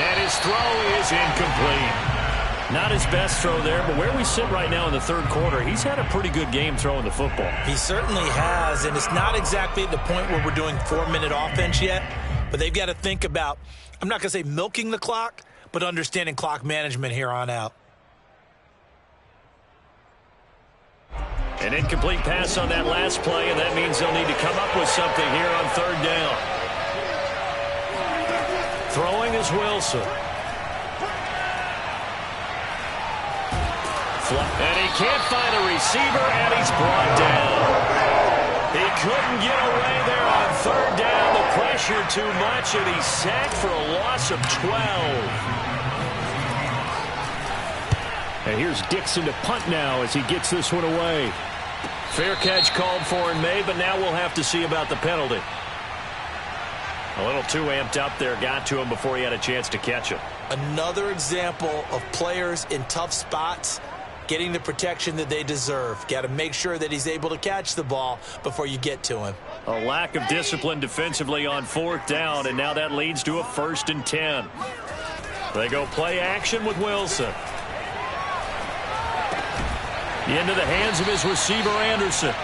S1: And his throw is incomplete. Not his best throw there, but where we sit right now in the third quarter, he's had a pretty good game throwing the football.
S2: He certainly has, and it's not exactly at the point where we're doing 4-minute offense yet, but they've got to think about, I'm not going to say milking the clock, but understanding clock management here on out.
S1: An incomplete pass on that last play, and that means they'll need to come up with something here on third down. Throwing is Wilson. And he can't find a receiver, and he's brought down. He couldn't get away there on third down. The pressure too much, and he's sacked for a loss of 12. And here's Dixon to punt now as he gets this one away. Fair catch called for and made, but now we'll have to see about the penalty. A little too amped up there, got to him before he had a chance to catch it.
S2: Another example of players in tough spots getting the protection that they deserve. Got to make sure that he's able to catch the ball before you get to him.
S1: A lack of discipline defensively on fourth down, and now that leads to a 1st and 10. They go play action with Wilson. Into the hands of his receiver, Anderson.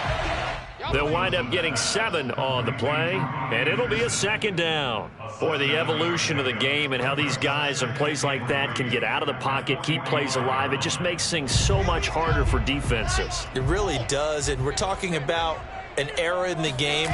S1: They'll wind up getting 7 on the play, and it'll be a second down. Boy, the evolution of the game and how these guys on plays like that can get out of the pocket, keep plays alive, it just makes things so much harder for defenses.
S2: It really does, and we're talking about an era in the game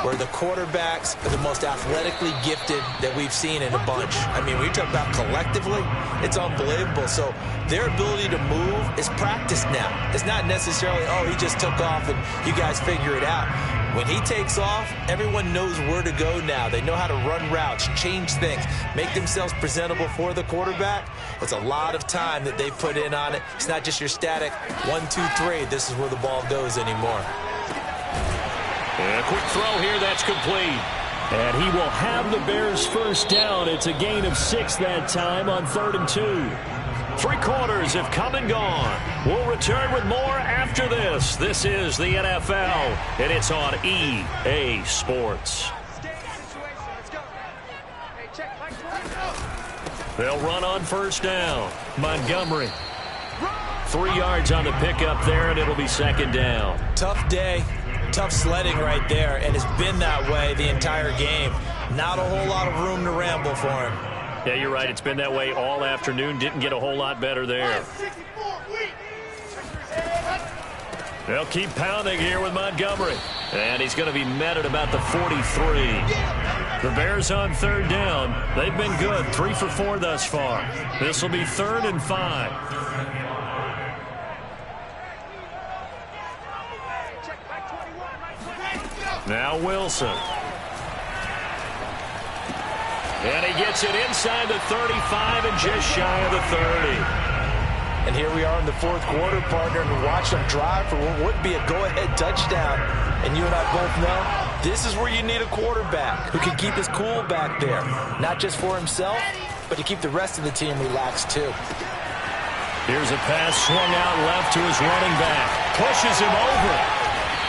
S2: where the quarterbacks are the most athletically gifted that we've seen in a bunch. I mean, when you talk about collectively, it's unbelievable. So their ability to move is practiced now. It's not necessarily, oh, he just took off and you guys figure it out. When he takes off, everyone knows where to go now. They know how to run routes, change things, make themselves presentable for the quarterback. It's a lot of time that they put in on it. It's not just your static 1, 2, 3. This is where the ball goes anymore.
S1: And a quick throw here, that's complete. And he will have the Bears first down. It's a gain of 6 that time on 3rd and 2. 3 quarters have come and gone. We'll return with more after this. This is the NFL, and it's on EA Sports. They'll run on first down. Montgomery. 3 yards on the pickup there, and it'll be second down.
S2: Tough day. Tough sledding right there, and it's been that way the entire game. Not a whole lot of room to ramble for him.
S1: Yeah, you're right. It's been that way all afternoon. Didn't get a whole lot better there. They'll keep pounding here with Montgomery. And he's going to be met at about the 43. The Bears on 3rd down. They've been good. 3 for 4 thus far. This will be 3rd and 5. Now Wilson. And he gets it inside the 35 and just shy of the 30.
S2: And here we are in the 4th quarter, partner, and watch them drive for what would be a go-ahead touchdown. And you and I both know this is where you need a quarterback who can keep his cool back there. Not just for himself, but to keep the rest of the team relaxed too.
S1: Here's a pass swung out left to his running back. Pushes him over.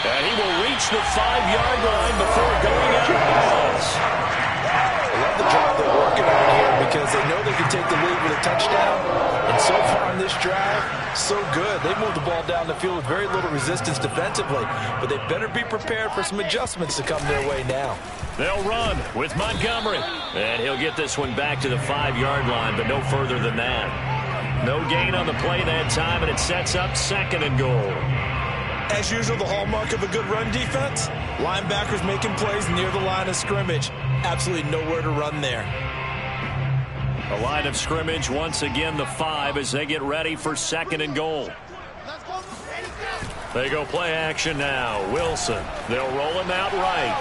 S1: And he will reach the 5-yard line before going out of bounds.
S2: I love the job they're working on here because they know they can take the lead with a touchdown. And so far on this drive, so good. They moved the ball down the field with very little resistance defensively. But they better be prepared for some adjustments to come their way now.
S1: They'll run with Montgomery. And he'll get this one back to the 5-yard line, but no further than that. No gain on the play that time, and it sets up 2nd and goal.
S2: As usual, the hallmark of a good run defense, linebackers making plays near the line of scrimmage. Absolutely nowhere to run there.
S1: The line of scrimmage, once again, the 5 as they get ready for 2nd and goal. They go play action now. Wilson. They'll roll him out right.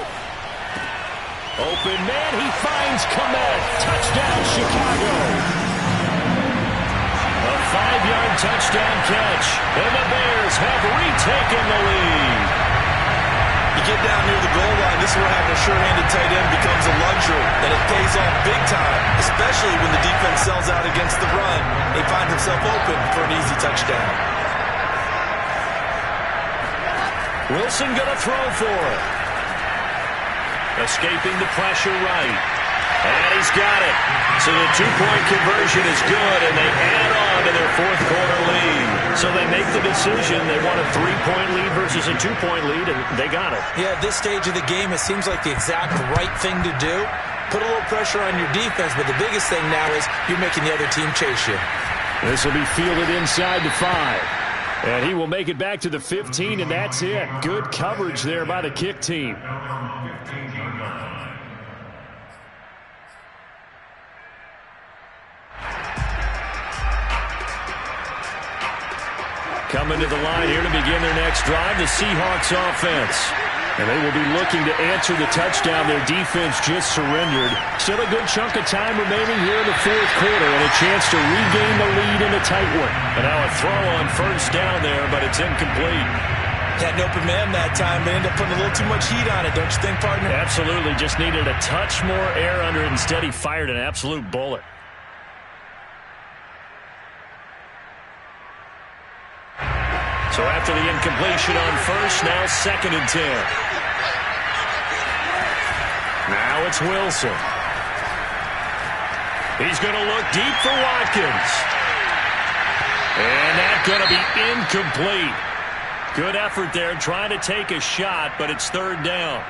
S1: Open man. He finds Komet. Touchdown, Chicago. A 5-yard touchdown catch, and the Bears have retaken the lead.
S6: You get down near the goal line, this is where having a sure-handed tight end becomes a luxury, and it pays off big time, especially when the defense sells out against the run. He finds himself open for an easy touchdown.
S1: Wilson going to throw for it. Escaping the pressure right. And he's got it. So the 2-point conversion is good, and they add on to their 4th quarter lead. So they make the decision. They want a 3-point lead versus a 2-point lead, and they got it.
S2: Yeah, at this stage of the game, it seems like the exact right thing to do. Put a little pressure on your defense, but the biggest thing now is you're making the other team chase you.
S1: This will be fielded inside the 5. And he will make it back to the 15, and that's it. Good coverage there by the kick team. Coming to the line here to begin their next drive, the Seahawks offense. And they will be looking to answer the touchdown their defense just surrendered. Still a good chunk of time remaining here in the 4th quarter and a chance to regain the lead in a tight one. And now a throw on first down there, but it's incomplete.
S2: Had an open man that time, but ended up putting a little too much heat on it, don't you think, partner?
S1: Absolutely. Just needed a touch more air under it. Instead, he fired an absolute bullet. So after the incompletion on first, now 2nd and 10. Now it's Wilson. He's going to look deep for Watkins. And that Going to be incomplete. Good effort there trying to take a shot, but it's third down.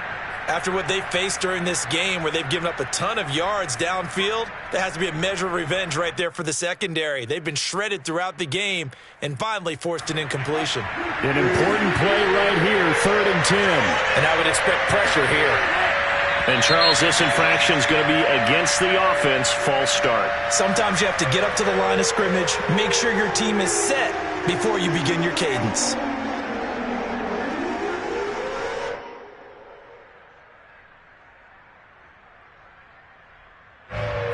S2: After what they've faced during this game where they've given up a ton of yards downfield, there has to be a measure of revenge right there for the secondary. They've been shredded throughout the game and finally forced an incompletion.
S4: An important play right here, 3rd and 10.
S2: And I would expect pressure here.
S1: And, Charles, this infraction is going to be against the offense, false start.
S2: Sometimes you have to get up to the line of scrimmage, make sure your team is set before you begin your cadence.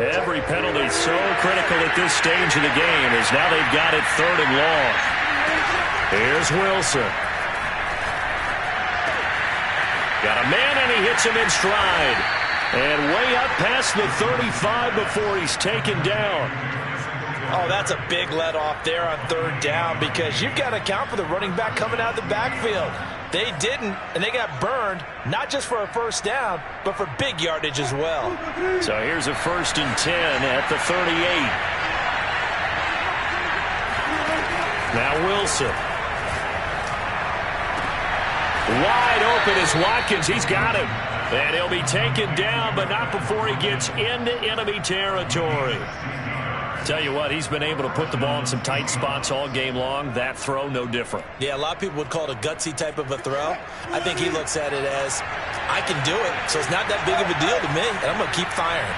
S1: Every penalty so critical at this stage of the game as now they've got it 3rd and long. Here's Wilson. Got a man, and he hits him in stride. And way up past the 35 before he's taken down.
S2: Oh, that's a big let off there on 3rd down because you've got to account for the running back coming out of the backfield. They didn't, and they got burned, not just for a first down, but for big yardage as well.
S1: So here's a 1st and 10 at the 38. Now Wilson. Wide open is Watkins. He's got him. And he'll be taken down, but not before he gets into enemy territory. Tell you what, he's been able to put the ball in some tight spots all game long. That throw, no different.
S2: Yeah, a lot of people would call it a gutsy type of a throw. I think he looks at it as, I can do it, so it's not that big of a deal to me, and I'm going to keep firing.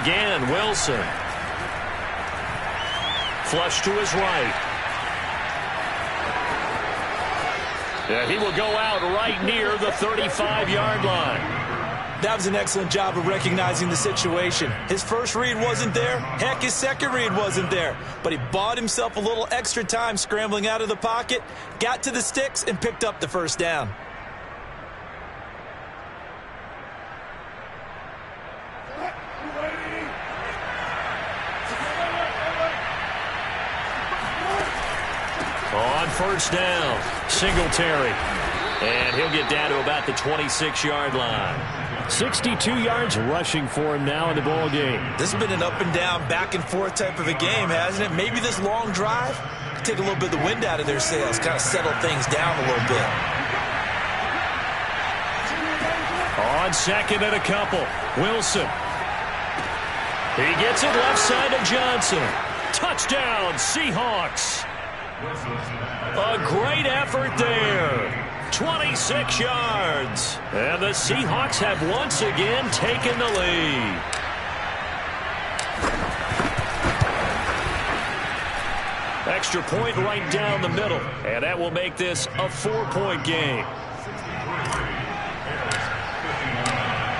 S1: Again, Wilson. Flush to his right. And he will go out right near the 35-yard line.
S2: That was an excellent job of recognizing the situation. His first read wasn't there. Heck, his second read wasn't there. But he bought himself a little extra time scrambling out of the pocket, got to the sticks, and picked up the first down.
S1: On 1st down, Singletary. And he'll get down to about the 26-yard line. 62 yards rushing for him now in the ball game.
S2: This has been an up and down, back and forth type of a game, hasn't it? Maybe this long drive could take a little bit of the wind out of their sails, kind of settle things down a little bit.
S1: On 2nd and a couple, Wilson. He gets it left side of Johnson. Touchdown, Seahawks. A great effort there. 26 yards. And the Seahawks have once again taken the lead. Extra point right down the middle. And that will make this a 4-point game.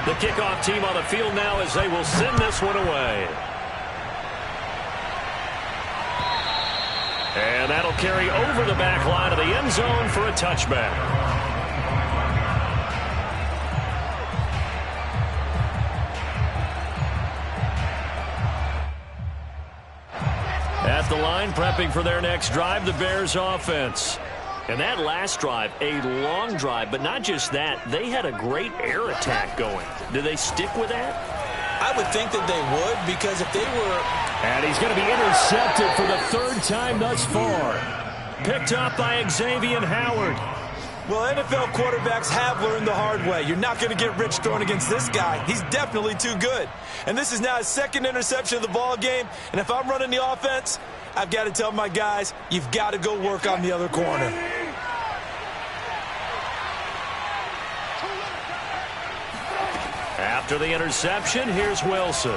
S1: The kickoff team on the field now as they will send this one away. And that'll carry over the back line of the end zone for a touchback. At the line, prepping for their next drive, the Bears offense. And that last drive, a long drive, but not just that, they had a great air attack going. Do they stick with that?
S2: I would think that they would, because if they were...
S4: And he's going to be intercepted for the 3rd time thus far.
S1: Picked up by Xavier Howard.
S2: Well, NFL quarterbacks have learned the hard way. You're not going to get rich throwing against this guy. He's definitely too good. And this is now his 2nd interception of the ball game. And if I'm running the offense, I've got to tell my guys, you've got to go work on the other corner.
S1: After the interception, here's Wilson.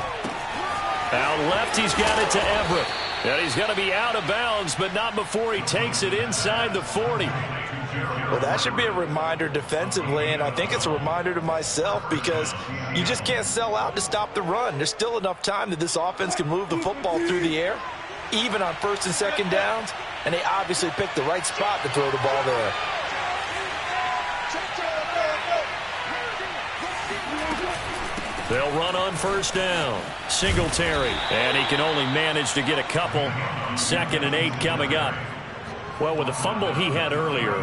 S1: Out left, he's got it to Everett. And he's going to be out of bounds, but not before he takes it inside the 40.
S2: Well, that should be a reminder defensively, and I think it's a reminder to myself because you just can't sell out to stop the run. There's still enough time that this offense can move the football through the air, even on 1st and 2nd downs, and they obviously picked the right spot to throw the ball there.
S1: They'll run on 1st down. Singletary. And he can only manage to get a couple. 2nd and 8 coming up. Well, with the fumble he had earlier,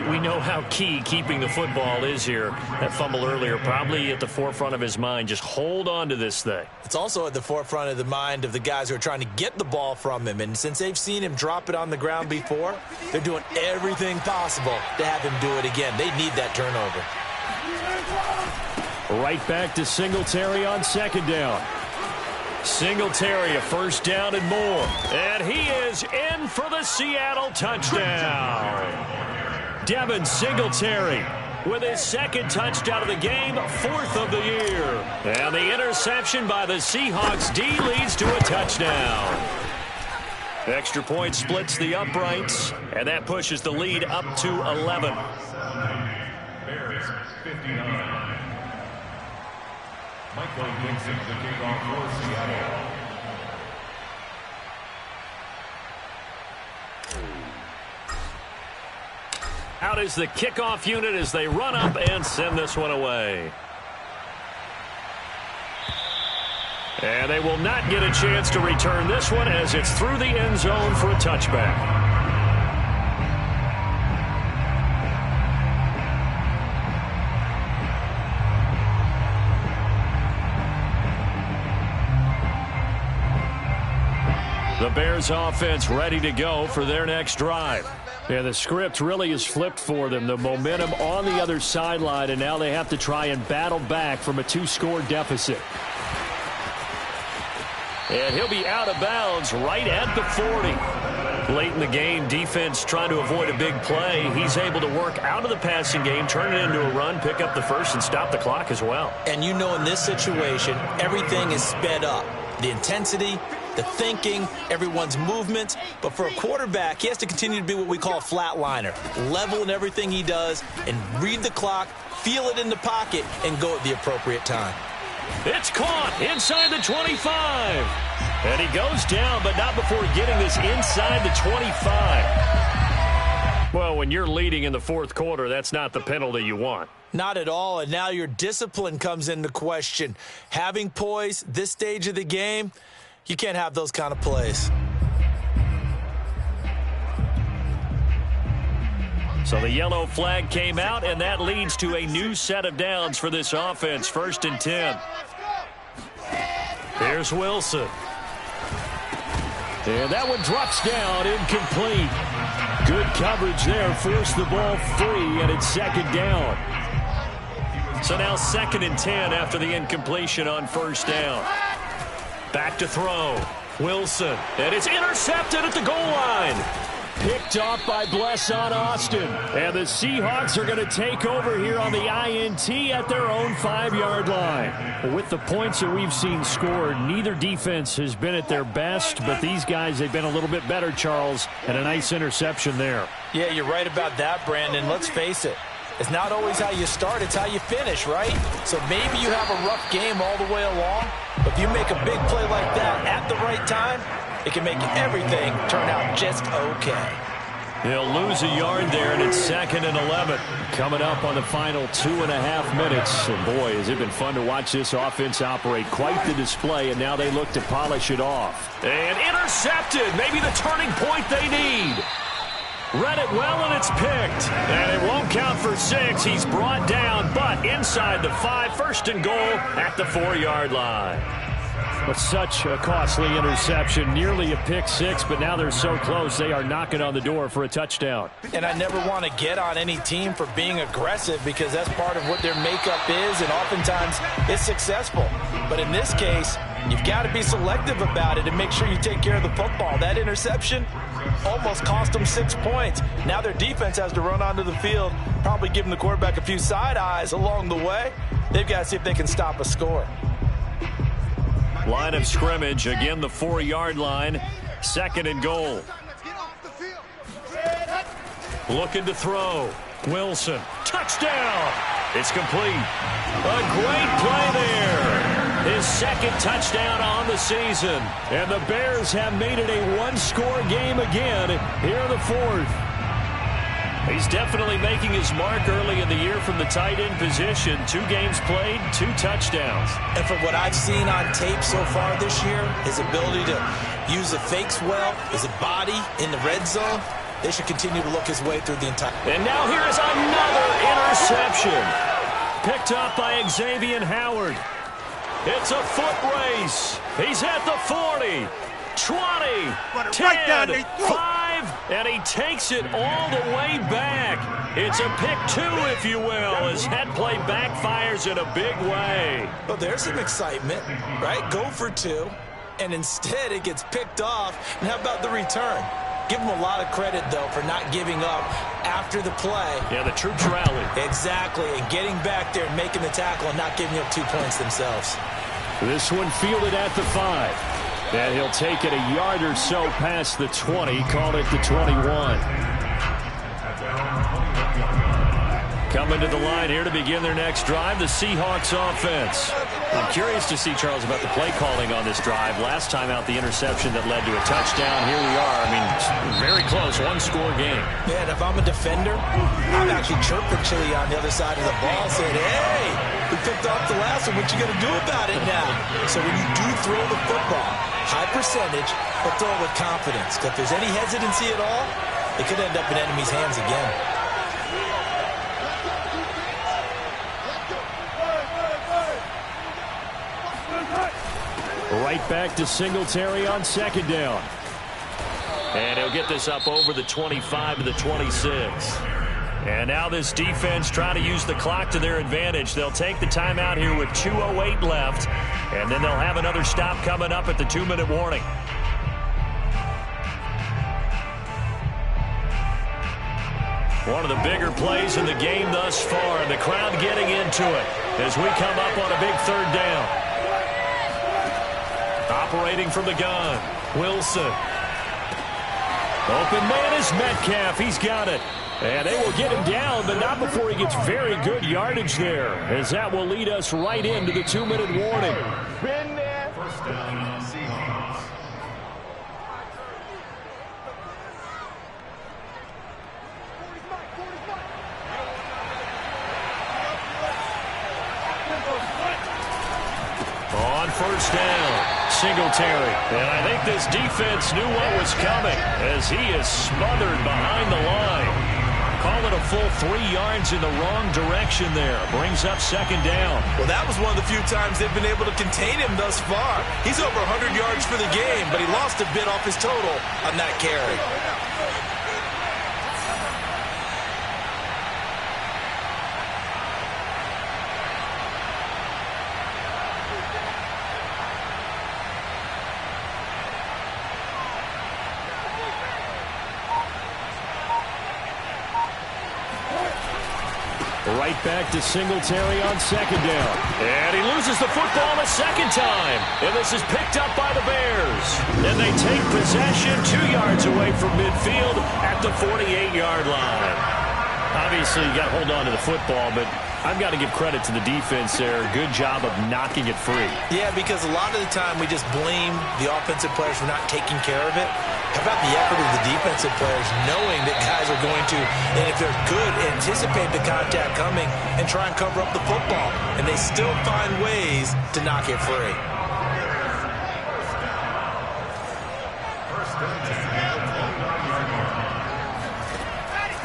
S1: we know how key keeping the football is here. That fumble earlier probably at the forefront of his mind. Just hold on to this thing.
S2: It's also at the forefront of the mind of the guys who are trying to get the ball from him. And since they've seen him drop it on the ground before, they're doing everything possible to have him do it again. They need that turnover.
S4: Right back to Singletary on second down.
S1: Singletary, a first down and more. And he is in for the Seattle touchdown. Devin Singletary with his second touchdown of the game, fourth of the year. And the interception by the Seahawks D leads to a touchdown. Extra point splits the uprights, and that pushes the lead up to 11.
S5: Bears 59. Michael Dixon, the kickoff for Seattle.
S1: Out is the kickoff unit as they run up and send this one away. And they will not get a chance to return this one as it's through the end zone for a touchback. The Bears offense ready to go for their next drive.
S4: Yeah, the script really is flipped for them. The momentum on the other sideline, and now they have to try and battle back from a 2-score deficit.
S1: And he'll be out of bounds right at the 40. Late in the game, defense trying to avoid a big play. He's able to work out of the passing game, turn it into a run, pick up the first, and stop the clock as well.
S2: And you know in this situation, everything is sped up. The intensity, the thinking, everyone's movement. But for a quarterback, he has to continue to be what we call a flatliner. Level in everything he does and read the clock, feel it in the pocket, and go at the appropriate time.
S1: It's caught inside the 25. And he goes down, but not before getting this inside the 25. Well, when you're leading in the fourth quarter, that's not the penalty you want.
S2: Not at all, and now your discipline comes into question. Having poise this stage of the game, you can't have those kind of plays.
S1: So the yellow flag came out, and that leads to a new set of downs for this offense. 1st and 10. Here's Wilson.
S4: And that one drops down, incomplete. Good coverage there, forced the ball free, and it's second down.
S1: So now 2nd and 10 after the incompletion on 1st down. Back to throw. Wilson. And it's intercepted at the goal line.
S4: Picked off by Blesson Austin. And the Seahawks are going to take over here on the INT at their own 5-yard line. With the points that we've seen scored, neither defense has been at their best, but these guys, they've been a little bit better, Charles, and a nice interception there.
S2: Yeah, you're right about that, Brandon. Let's face it. It's not always how you start, it's how you finish, right? So maybe you have a rough game all the way along, but if you make a big play like that at the right time, it can make everything turn out just okay.
S1: He'll lose a yard there, and it's 2nd and 11.
S4: Coming up on the final 2.5 minutes. And boy, has it been fun to watch this offense operate. Quite the display, and now they look to polish it off.
S1: And intercepted. Maybe the turning point they need. Read it well, and it's picked. And it won't count for 6. He's brought down, but inside the 5. 1st and goal at the 4-yard line.
S4: But such a costly interception, nearly a pick 6, but now they're so close they are knocking on the door for a touchdown.
S2: And I never want to get on any team for being aggressive because that's part of what their makeup is, and oftentimes it's successful. But in this case, you've got to be selective about it and make sure you take care of the football. That interception almost cost them 6 points. Now their defense has to run onto the field, probably giving the quarterback a few side eyes along the way. They've got to see if they can stop a score.
S1: Line of scrimmage, again the 4-yard line. 2nd and goal. Looking to throw. Wilson. Touchdown. It's complete. A great play there. His 2nd touchdown on the season.
S4: And the Bears have made it a 1-score game again here in the 4th.
S1: He's definitely making his mark early in the year from the tight end position. 2 games played, 2 touchdowns.
S2: And from what I've seen on tape so far this year, his ability to use the fakes well, his body in the red zone, they should continue to look his way through the entire.
S4: And now here is another interception. Picked up by Xavier Howard. It's a foot race. He's at the 40, 20, 10, 5, and he takes it all the way back. It's a pick 2, if you will, as that play backfires in a big way.
S2: Well, there's some excitement, right? Go for 2, and instead it gets picked off. And how about the return? Give him a lot of credit, though, for not giving up after the play.
S4: Yeah, the troops rallied.
S2: Exactly, and getting back there and making the tackle and not giving up 2 points themselves. This
S4: one fielded at the 5. And he'll take it a yard or so past the 20, call it the 21. Coming to the line here to begin their next drive, the Seahawks offense. I'm curious to see, Charles, about the play calling on this drive. Last time out, the interception that led to a touchdown. Here we are. I mean, very close, one-score game.
S2: Yeah, and if I'm a defender, I'm actually chirping Chili on the other side of the ball, saying, hey, we picked off the last one. What you going to do about it now? So when you do throw the football, high percentage, but throw it with confidence. Because if there's any hesitancy at all, it could end up in enemy's hands again.
S4: Right back to Singletary on second down. And he'll get this up over the 25 to the 26. And now this defense trying to use the clock to their advantage. They'll take the timeout here with 2:08 left. And then they'll have another stop coming up at the 2-minute warning. One of the bigger plays in the game thus far. And the crowd getting into it as we come up on a big third down. Operating from the gun, Wilson. Open man is Metcalf. He's got it. And they will get him down, but not before he gets very good yardage there, as that will lead us right into the 2-minute warning.
S5: Been there. First down, Seahawks.
S4: On first down, Singletary. And I think this defense knew what was coming as he is smothered behind the line. Call it a full 3 yards in the wrong direction there. Brings up second down.
S2: Well, that was one of the few times they've been able to contain him thus far. He's over 100 yards for the game, but he lost a bit off his total on that carry.
S4: Right back to Singletary on second down. And he loses the football a second time. And this is picked up by the Bears. And they take possession 2 yards away from midfield at the 48-yard line. Obviously, you got to hold on to the football, but I've got to give credit to the defense there. Good job of knocking it free.
S2: Yeah, because a lot of the time we just blame the offensive players for not taking care of it. How about the effort of the defensive players knowing that guys are going to, and if they're good, anticipate the contact coming and try and cover up the football. And they still find ways to knock it free.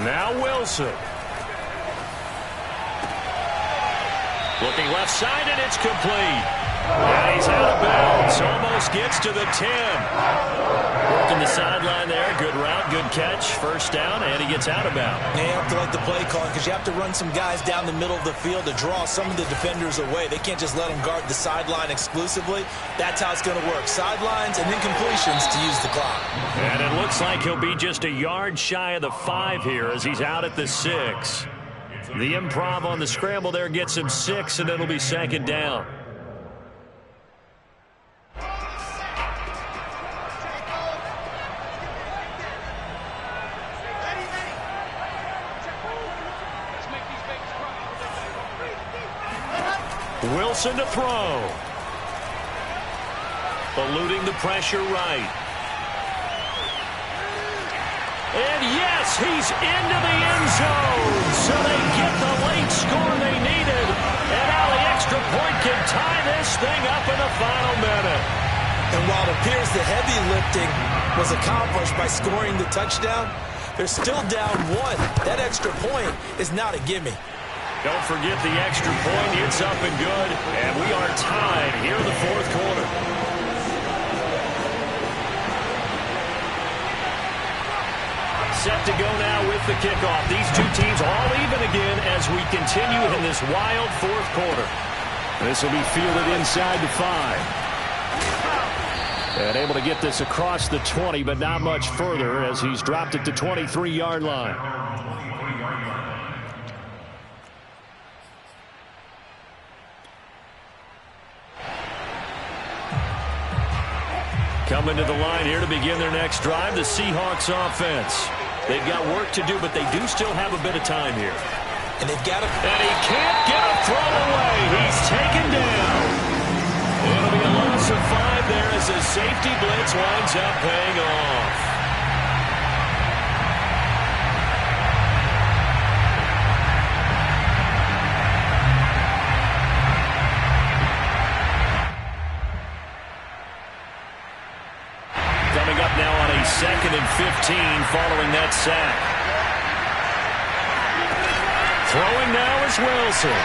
S4: Now Wilson. Looking left side, and it's complete. And he's out of bounds. Almost gets to the 10. Working the sideline there. Good route, good catch. First down, and he gets out of bounds.
S2: You have to like the play call because you have to run some guys down the middle of the field to draw some of the defenders away. They can't just let them guard the sideline exclusively. That's how it's going to work. Sidelines and then completions to use the clock.
S4: And it looks like he'll be just a yard shy of the 5 here as he's out at the 6. The improv on the scramble there gets him 6, and it'll be second down. Wilson to throw. Eluding the pressure right. And yes, he's into the end zone. So they get the late score they needed. And now the extra point can tie this thing up in the final minute.
S2: And while it appears the heavy lifting was accomplished by scoring the touchdown, They're still down 1. That extra point is not a gimme.
S1: Don't forget the extra point. It's up and good. And we are tied here in the fourth quarter. Set to go now with the kickoff. These two teams all even again as we continue in this wild fourth quarter.
S4: This will be fielded inside the 5. And able to get this across the 20, but not much further as he's dropped it to 23-yard line.
S1: Coming to the line here to begin their next drive, the Seahawks offense. They've got work to do, but they do still have a bit of time here.
S2: And they've got to...
S1: And he can't get a throw away. He's taken down. It'll be a loss of 5 there as the safety blitz winds up paying off. Coming up now on a 2nd and 15 following that sack. Throwing now is Wilson.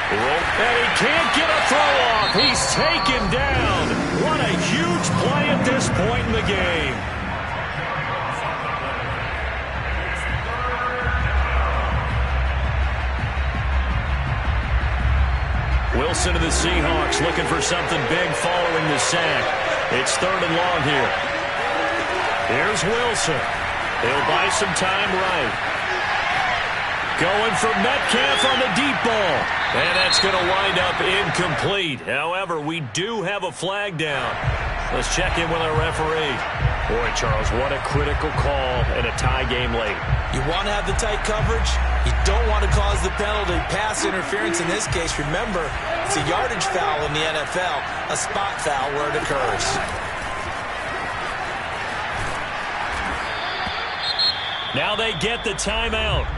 S1: And he can't get a throw off. He's taken down. What a huge play at this point in the game. Wilson to the Seahawks looking for something big following the sack. It's 3rd and long here. Here's Wilson. He'll buy some time right. Going for Metcalf on the deep ball. And that's going to wind up incomplete. However, we do have a flag down. Let's check in with our referee. Boy, Charles, what a critical call in a tie game late.
S2: You want to have the tight coverage. You don't want to cause the penalty. Pass interference in this case. Remember, it's a yardage foul in the NFL, a spot foul where it occurs.
S1: Now they get the timeout.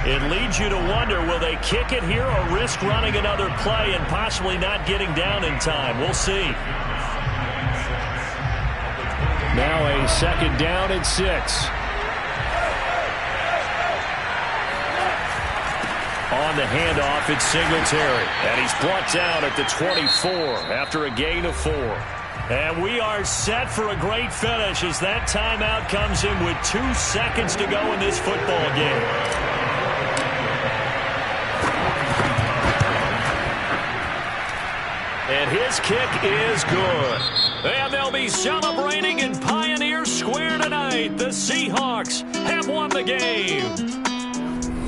S1: It leads you to wonder, will they kick it here or risk running another play and possibly not getting down in time? We'll see.
S4: Now a 2nd down and 6.
S1: On the handoff, it's Singletary. And he's brought down at the 24 after a gain of 4. And we are set for a great finish as that timeout comes in with 2 seconds to go in this football game. And his kick is good. And they'll be celebrating in Pioneer Square tonight. The Seahawks have won the game.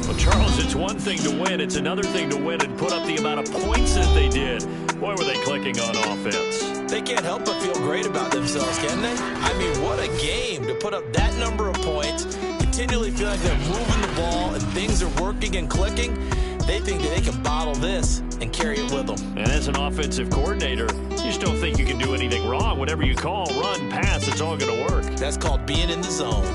S1: Well, Charles, it's one thing to win. It's another thing to win and put up the amount of points that they did. Boy, were they clicking on offense.
S2: They can't help but feel great about themselves, can they? I mean, what a game to put up that number of points, continually feel like they're moving the ball and things are working and clicking. They think that they can bottle this and carry it with them.
S1: And as an offensive coordinator, you just don't think you can do anything wrong. Whatever you call, run, pass, it's all going to work.
S2: That's called being in the zone.